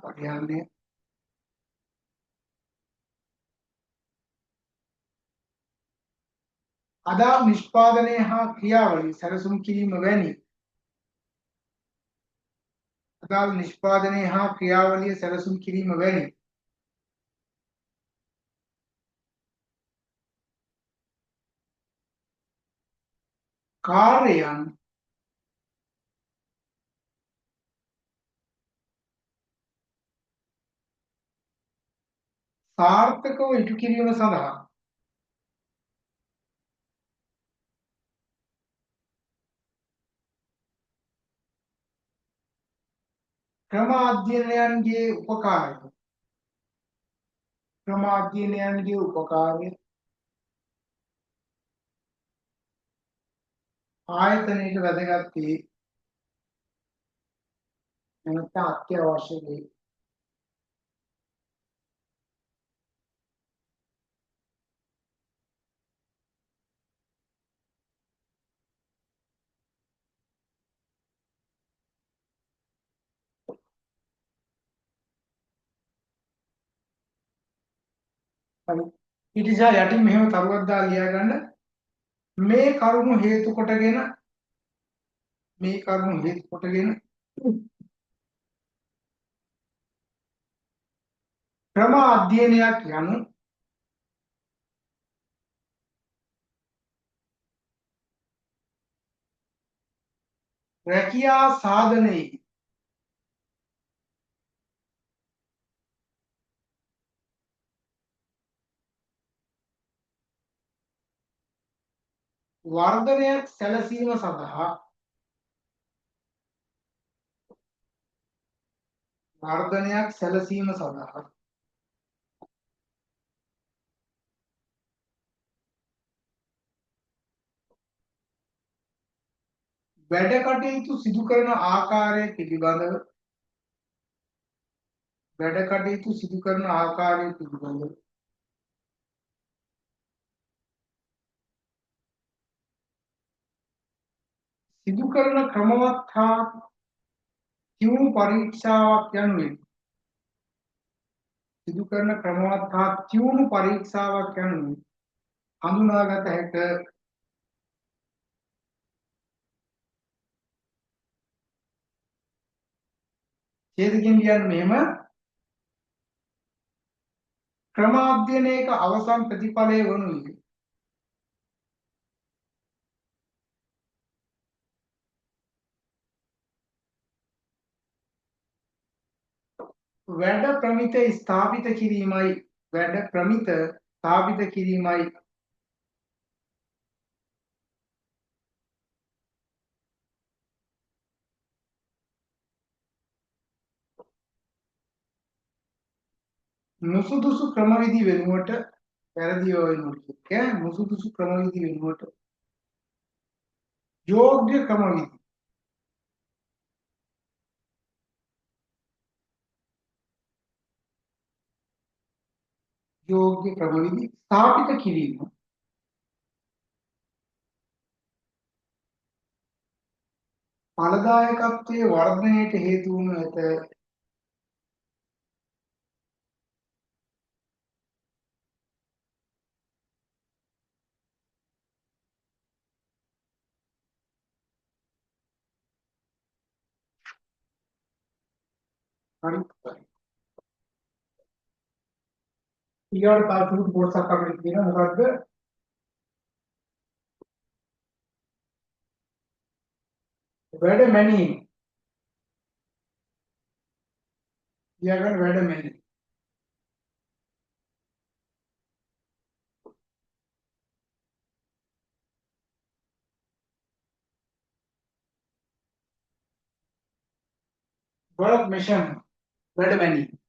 පරිහරණය අදාළ නිෂ්පාදනය හා ක්‍රියාවලිය සැලසුම් කිරීම වැනි කාර්යයන් සාර්ථකව ඉටු කිරීම සඳහා ක්‍රම අධ්‍යයනයන්ගේ උපකාරය ආයතනයට වැදගත් වේ. නැත්නම් අත්‍යවශ්‍ය වේ. හරි. ඊට නිසා යටින් මෙහෙම තරුවක් දාලා ලියා ගන්න. මේ කරුණු හේතු කොටගෙන ක්‍රම අධ්‍යයනයක් යනු රැකියා සාධනයේ වර්ධනයක් සැලසීම සඳහා වැඩ කටයුතු සිදු කරන ආකාරය පිළිබඳව සිදු කරන ක්‍රමවත් හා තියුණු පරීක්ෂාවක් යනුවෙන් හඳුනාගත හැක. ඡේදකින් කියන්නේ මෙහෙම ක්‍රම අධ්‍යයනයක අවසන් ප්‍රතිඵලය වනුයේ වැඩ ප්‍රමිත ස්ථාපිත කිරීමයි. නුසුදුසු ක්‍රමවිධි වෙනුවට යෝග්‍ය ක්‍රමවිධි යෝග්‍ය ක්‍රමවිධි ස්ථාපිත කිරීම ඵලදායකත්වයේ වර්ධනයට හේතු වනු ඇත. හරි. ඊළඟ පාඩුවට පොඩ්සක් අපිට කියන මොකද්ද? වැඩ මැනීම. ඊළඟ වැඩ මැනීම. work measurement වැඩ මැනීම.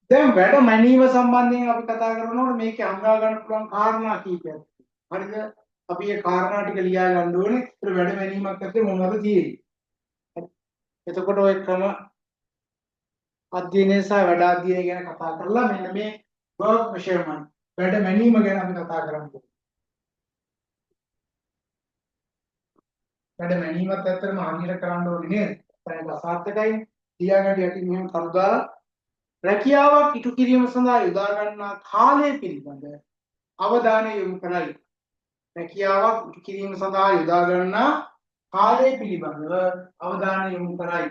දැන් වැඩ මැනීම සම්බන්ධයෙන් අපි කතා කරනකොට මේකේ හංගා ගන්න පුළුවන් කාරණා කීපයක්. හරිද? අපි මේ කාරණා ටික ලියා ගන්න ඕනේ. ඒතර වැඩ මැනීමක් ඇත්තේ මොනවද තියෙන්නේ? එතකොට ඔය ක්‍රම අධ්‍යයනය සහ වැඩ අධ්‍යයනය ගැන කතා කරලා මෙන්න මේ work measurement වැඩ මැනීම ගැන අපි කතා කරමු. වැඩ මැනීමත් ඇත්තටම හරියට කරන්න ඕනේ නේද? ඒක අසාර්ථකයි. ලියාගන්න යටින් මෙහෙම කරු දාලා රැකියාවක් ඉටු කිරීම සඳහා යොදා ගන්නා කාලය පිළිබඳ අවධානය යොමු කරයි. රැකියාවක් ඉටු කිරීම සඳහා යොදා ගන්නා කාලය පිළිබඳව අවධානය යොමු කරයි.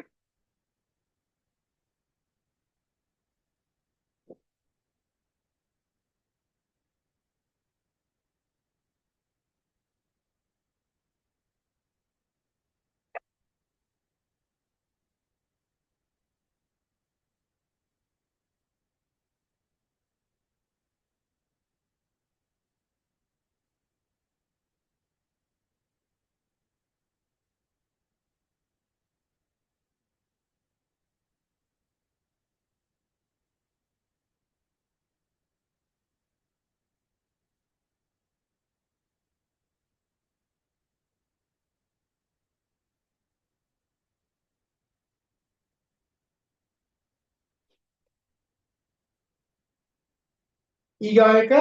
ඊගායක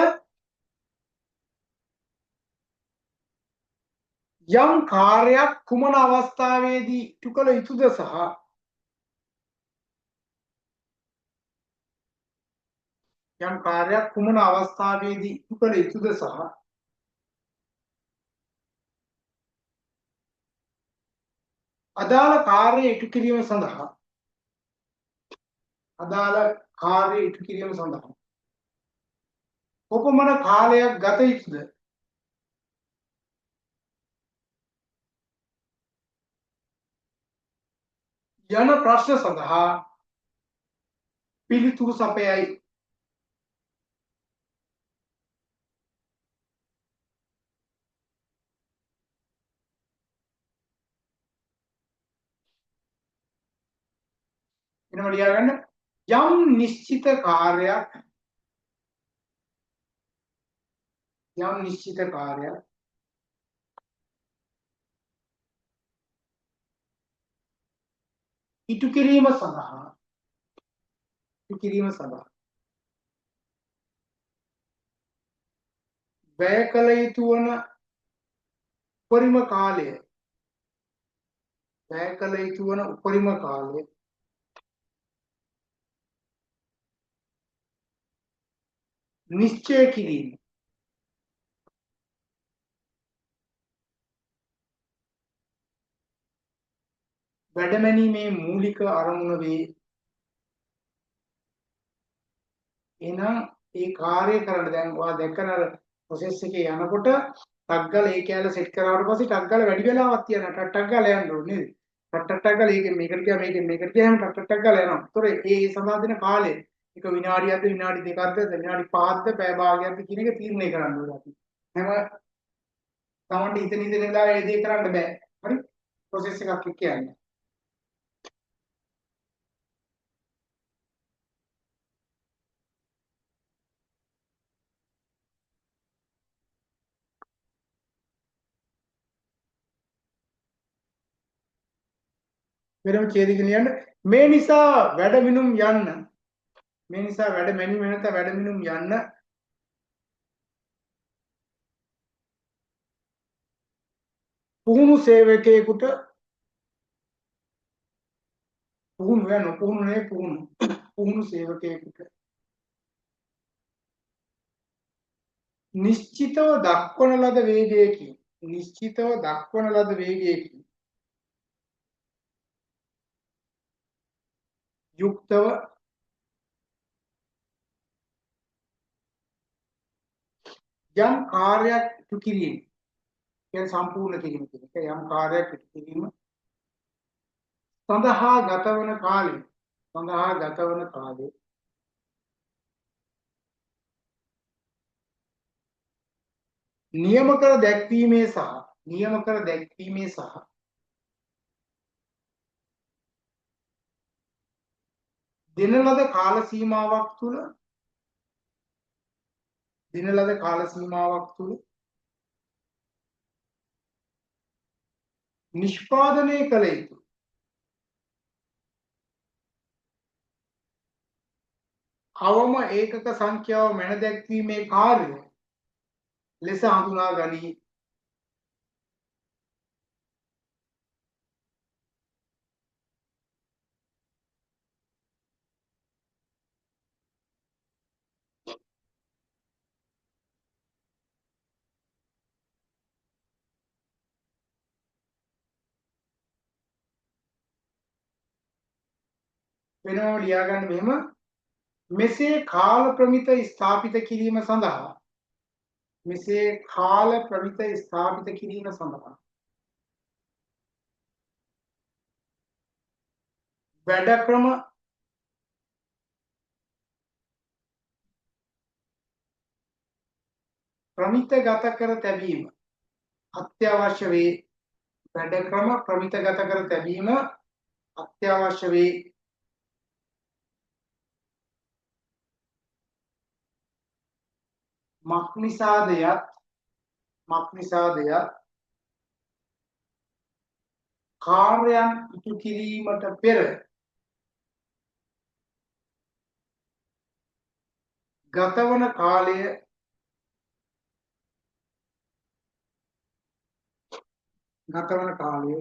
යම් කාර්යයක් කුමන අවස්ථාවේදී ඉටු කළ යුතුද සහ යම් කාර්යයක් කුමන අවස්ථාවේදී ඉටු කළ යුතුද සහ අදාළ කාර්යය ඉටු කිරීම සඳහා කොපමණ කාලයක් ගත යුතුද යන ප්‍රශ්න සඳහා පිළිතුරු සපයයි. එනම ලියා ගන්න. යම් නිශ්චිත කාර්යයක් ඉටු කිරීම සඳහා වැය කළ යුතු වන උපරිම කාලය නිශ්චය කිරීම වැඩමැනීමේ මූලික අරමුණ වේ. එහෙනම් ඒ කාර්යය කරන්න දැන් ඔයා දැක්කන අර ප්‍රොසෙස් එකේ යනකොට ටක් ගාලා ඒ කැලේ සෙට් කරාට පස්සේ ටක් ගාලා වැඩි වෙලාවක් තියනවා. ටක් ගාලා යන්න ඕනේ නේද? ටක් ගාලා මේකට ගියා මේකට ගියාම ටක් ගාලා යනවා. ඒතොර ඒ සඳහා දෙන කාලය එක විනාඩියක්ද විනාඩි දෙකක්ද විනාඩි 5ක්ද පැය භාගයක්ද කියන එක තීරණය කරන්න ඕනේ අපි. හැම තමන්ට හිතෙන වෙලාවෙ ඒ දේ කරන්න බෑ. හරි? ප්‍රොසෙස් එකක් කියන්නේ. වෙනම ඡේදකින් ලියන්න. මේ නිසා වැඩමිනුම් යන්න. මේ නිසා වැඩ මැනීම නැත වැඩමිනුම් යන්න. පුහුණු සේවකයෙකුට පුහුණු වේ නොපුහුණු නේ පුහුණු. පුහුණු සේවකයෙකුට නිශ්චිතව දක්වන ලද වේගයකින් නිශ්චිතව දක්වන ලද වේගයකින් යුක්තව යම් කාර්යයක් ඉටු කිරීම කියන්නේ සම්පූර්ණ කිරීම කියන එක. යම් කාර්යයක් ඉටු කිරීම සඳහා ගතවන කාලය නියම කර දැක්වීමේ සහ දින ලද කාල සීමාවක් තුළ නිෂ්පාදනය කළ යුතු අවම ඒකක සංඛ්‍යාව මැන දැක්වීමේ කාර්යය ලෙස හඳුනා ගනී. වෙනම ලියා ගන්න මෙහෙම මෙසේ කාල ප්‍රමිත ස්ථාපිත කිරීම සඳහා වැඩ ක්‍රම ප්‍රමිතගත කර තැබීම අත්‍යවශ්‍ය වේ. වැඩ ක්‍රම ප්‍රමිතගත කර තැබීම අත්‍යවශ්‍ය වේ. මක්නිසාදය කාර්යයන් ඉටු කිරීමට පෙර ගතවන කාලය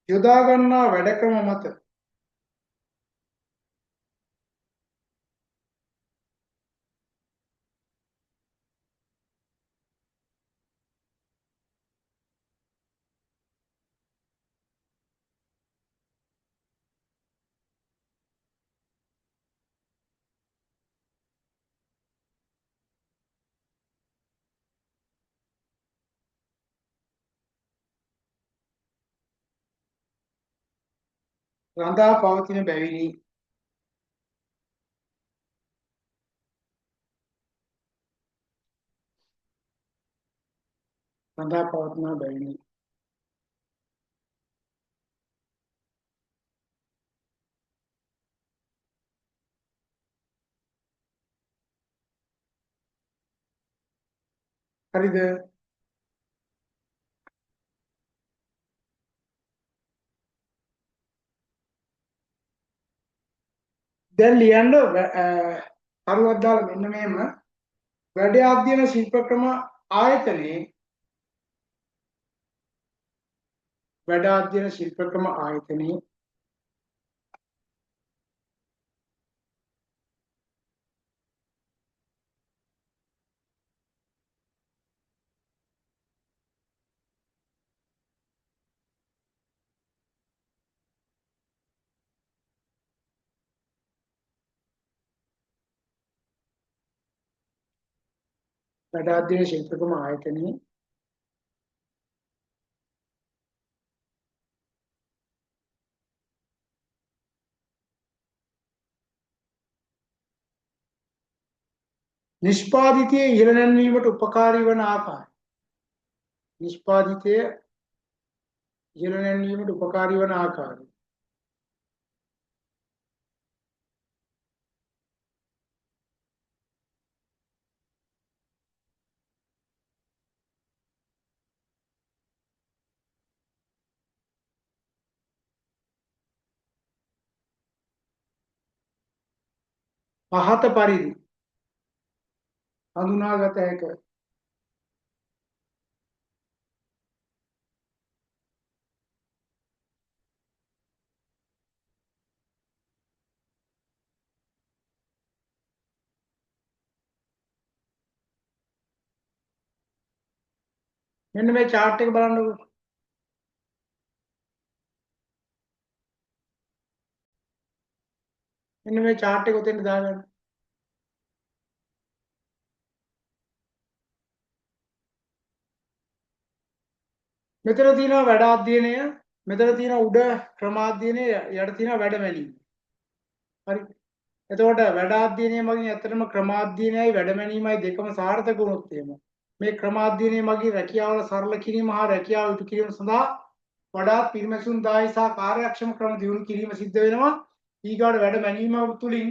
යොදා ගන්නා වැඩ ක්‍රම මත රඳා පවතින බැවිනි. හරිද? දැන් ලියන්න කරුවක් දාලා මෙන්න මෙහෙම වැඩ අධ්‍යයන ශිල්පක්‍රම ආයතනයේ නිෂ්පාදිතය ඉහළ නැන්වීමට උපකාරී වන ආකාරය ඉහළ නැංවීමට උපකාරී වන ආකාරය. පහත පරිදි හඳුනාගත හැක. මෙන්න මේ chart එක බලන්නකෝ. මෙන්න මේ chart එක උතෙන්ට දාගන්න. මෙතන තියෙනවා වැඩ අධ්‍යයනය, මෙතන තියෙනවා උඩ ක්‍රමාධ්‍යයනය, යට තියෙනවා වැඩ මැනීම. හරි. එතකොට වැඩ අධ්‍යයනය මගින් ඇත්තටම ක්‍රමාධ්‍යයනයයි වැඩ මැනීමයි දෙකම සාර්ථක වුණොත් එහෙම මේ ක්‍රමාධ්‍යයනය මගින් රැකියාවල සරල කිරීම හා රැකියාව ඉටු කිරීම සඳහා වඩාත් පිරිමැසුම්දායී සහ කාර්යක්ෂම ක්‍රම දියුණු කිරීම සිද්ධ වෙනවා. ඊගාට වැඩ මැනීම තුළින්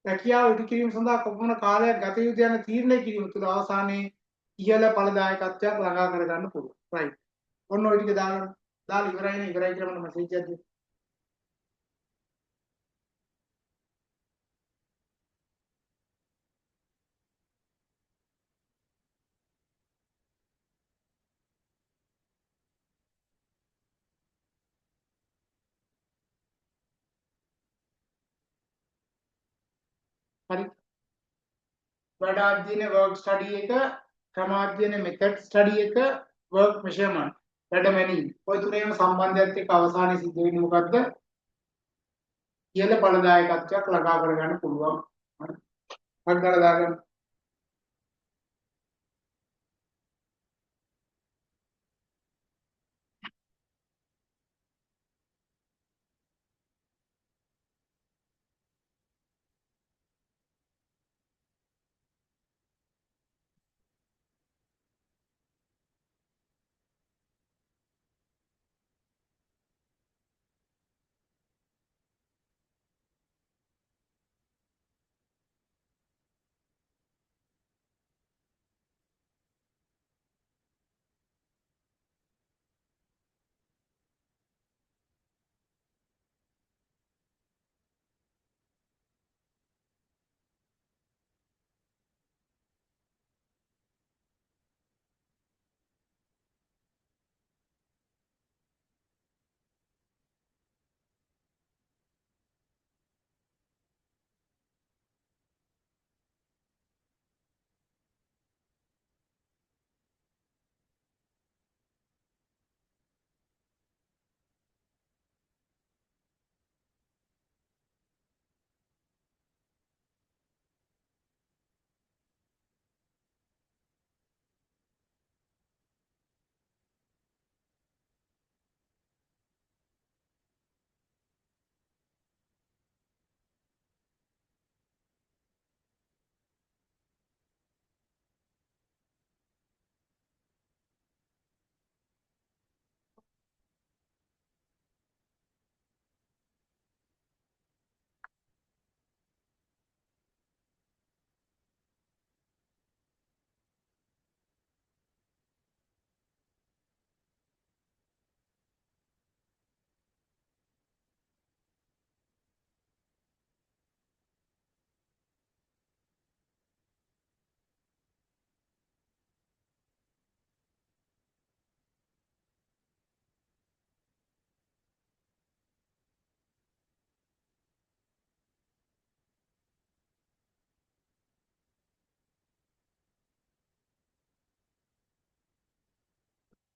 රැකියාව ඉටු කිරීම සඳහා කොපමණ කාලයක් ගත යුතුද යන තීරණය කිරීම තුළ අවසානයේ ඉහළ ඵලදායකත්වයක් ළඟා කරගන්න පුළුවන්. right. ඔන්න ඔය ටික දාලා ඉවරයි කියලා මම මැසේජ් එකක් දෙන්න. හරි. වැඩ අධ්‍යයන work study එක, ක්‍රමාධ්‍යයන method study එක, work measurement වැඩ මැනීම. ඔය තුනේම සම්බන්ධයත් එක්ක අවසානයේ සිද්ධ වෙන්නේ මොකද්ද? ඉහළ ඵලදායකත්වයක් ළඟා කරගන්න පුළුවන්. හරි. හරියට දාගන්න.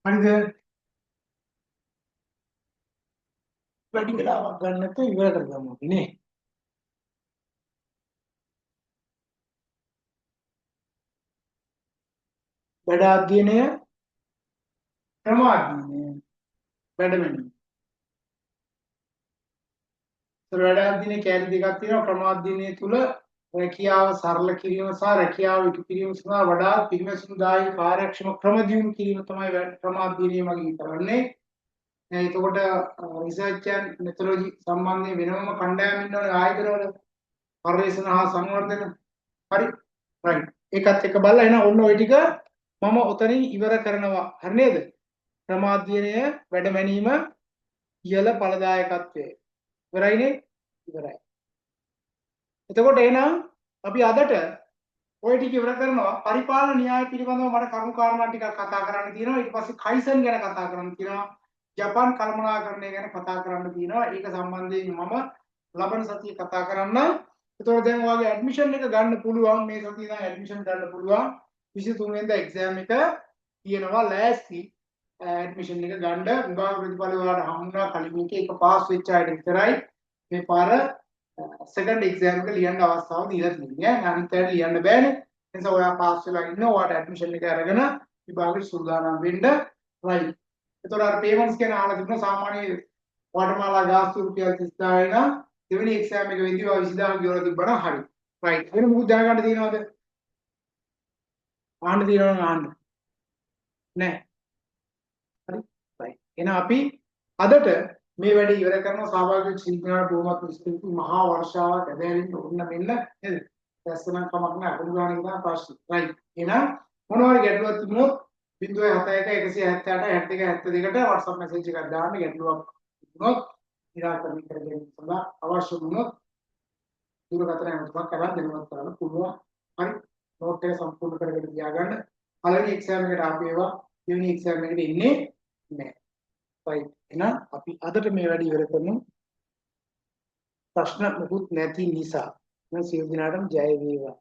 හරිද? වැඩි වෙලාවක් ගන්න නැතුව ඉවර කරගමු අපි නේ. වැඩ අධ්‍යයනය, ක්‍රමාධ්‍යයනය, වැඩ මැනීම. වැඩ අධ්‍යයනයේ කැලේ දෙකක් තියෙනවා. ක්‍රමාධ්‍යයනයේ තුල රැකියාව සරල කිරීම සහ රැකියාව ඉටු කිරීම සඳහා වඩාත් පිරිමැසුම්දායී කාර්යක්ෂම ක්‍රම දියුණු කිරීම තමයි ක්‍රමාධ්‍යයනයේ මගින් කරන්නේ. එතකොට රිසර්ච් ඇන්ඩ් මෙතොලොජි සම්බන්ධයෙන් වෙනම කණ්ඩායම් ඉන්නවනේ ආයතනවල පරිශන හා සංවර්ධන. හරි. රයිට්. ඒකත් එක්ක බලලා එහෙනම් ඔන්න ওই ටික මම ඔතනින් ඉවර කරනවා. හරි නේද? ක්‍රමාධ්‍යයනය වැඩමැනීම ඉහළ ඵලදායකත්වය. ඉවරයිනේ? ඉවරයි. එතකොට එහෙනම් අපි අදට ඔය ටික ඉවර කරනවා. පරිපාලන න්‍යාය පිළිබඳව මට කරුණු කාරණා ටිකක් කතා කරන්න තියෙනවා. ඊට පස්සේ කයිසන් ගැන කතා කරන්න තියෙනවා. ජපාන් කළමනාකරණය ගැන කතා කරන්න තියෙනවා. ඒක සම්බන්ධයෙන් මම ලබන සතියේ කතා කරන්න. එතකොට දැන් ඔයාගේ ඇඩ්මිෂන් එක ගන්න පුළුවන්. මේ සතියේ ඉඳන් ඇඩ්මිෂන් ගන්න පුළුවන්. 23 වෙනිදා එක්සෑම් එක තියෙනවා. ලෑස්ති ඇඩ්මිෂන් එක ගන්න. විභාග ප්‍රතිඵල ඔයාලට හම්බුනා කලින් එකේ එක පාස් වෙච්ච අයට විතරයි මේ පාර සෙකන්ඩ් එක්සෑම් එක ලියන්න අවස්ථාව දීලා තියෙන්නේ. අනිත් අයට ලියන්න බෑනේ. ඒ නිසා ඔයා පාස් වෙලා ඉන්න ඔයාට ඇඩ්මිෂන් එක අරගෙන විභාගෙට සූදානම් වෙන්න. රයිට්. එතකොට අර පේමන්ට්ස් ගැන අහලා තිබුණා. සාමාන්‍ය වටමාලා ගාස්තු රුපියල් 30000 නා දෙවෙනි එක්සෑම් එක වෙද්දී ඔයා 20000 ගෙවලා තිබ්බනම් හරි. රයිට්. වෙන මොකද දැනගන්න තියෙනවද? ආන්න තියෙනවනම් ආන්න. නෑ. හරි. රයිට්. එහෙනම් අපි අදට මේ වැඩේ ඉවර කරනවා. සහභාගී වෙච්ච සිල්පිනාට බොහොමත් ස්තුතියි. මහා වර්ෂාවක් ඇදහැරෙන්න ඕන මෙන්න නේද? දැස්සනම් කමක් නෑ. අකුරු ගාන එක තමයි ප්‍රශ්න. රයිට්. එහෙනම් මොනවාරි ගැටලුවක් තිබුණොත් 071 178 72 WhatsApp message එකක් දාන්න. ගැටලුවක් තිබුණොත් निराකරණය කර ගැනීම සඳහා අවශ්‍ය වුණොත් දුරකථන ඇමතුමක් කරන් දෙන්නවත් කරන්න පුළුවන්. හරි. නෝට් එක සම්පූර්ණ කරගෙන තියාගන්න. පළවෙනි එක්සෑම් එකට ආපු ඒවා දෙවෙනි එක්සෑම් එකට ඉන්නේ නැහැ. right. එහෙනම් අපි අදට මේ වැඩේ ඉවර කරමු. ප්‍රශ්න මුකුත් නැති නිසා. මම සියලු දිනාටම ජය වේවා.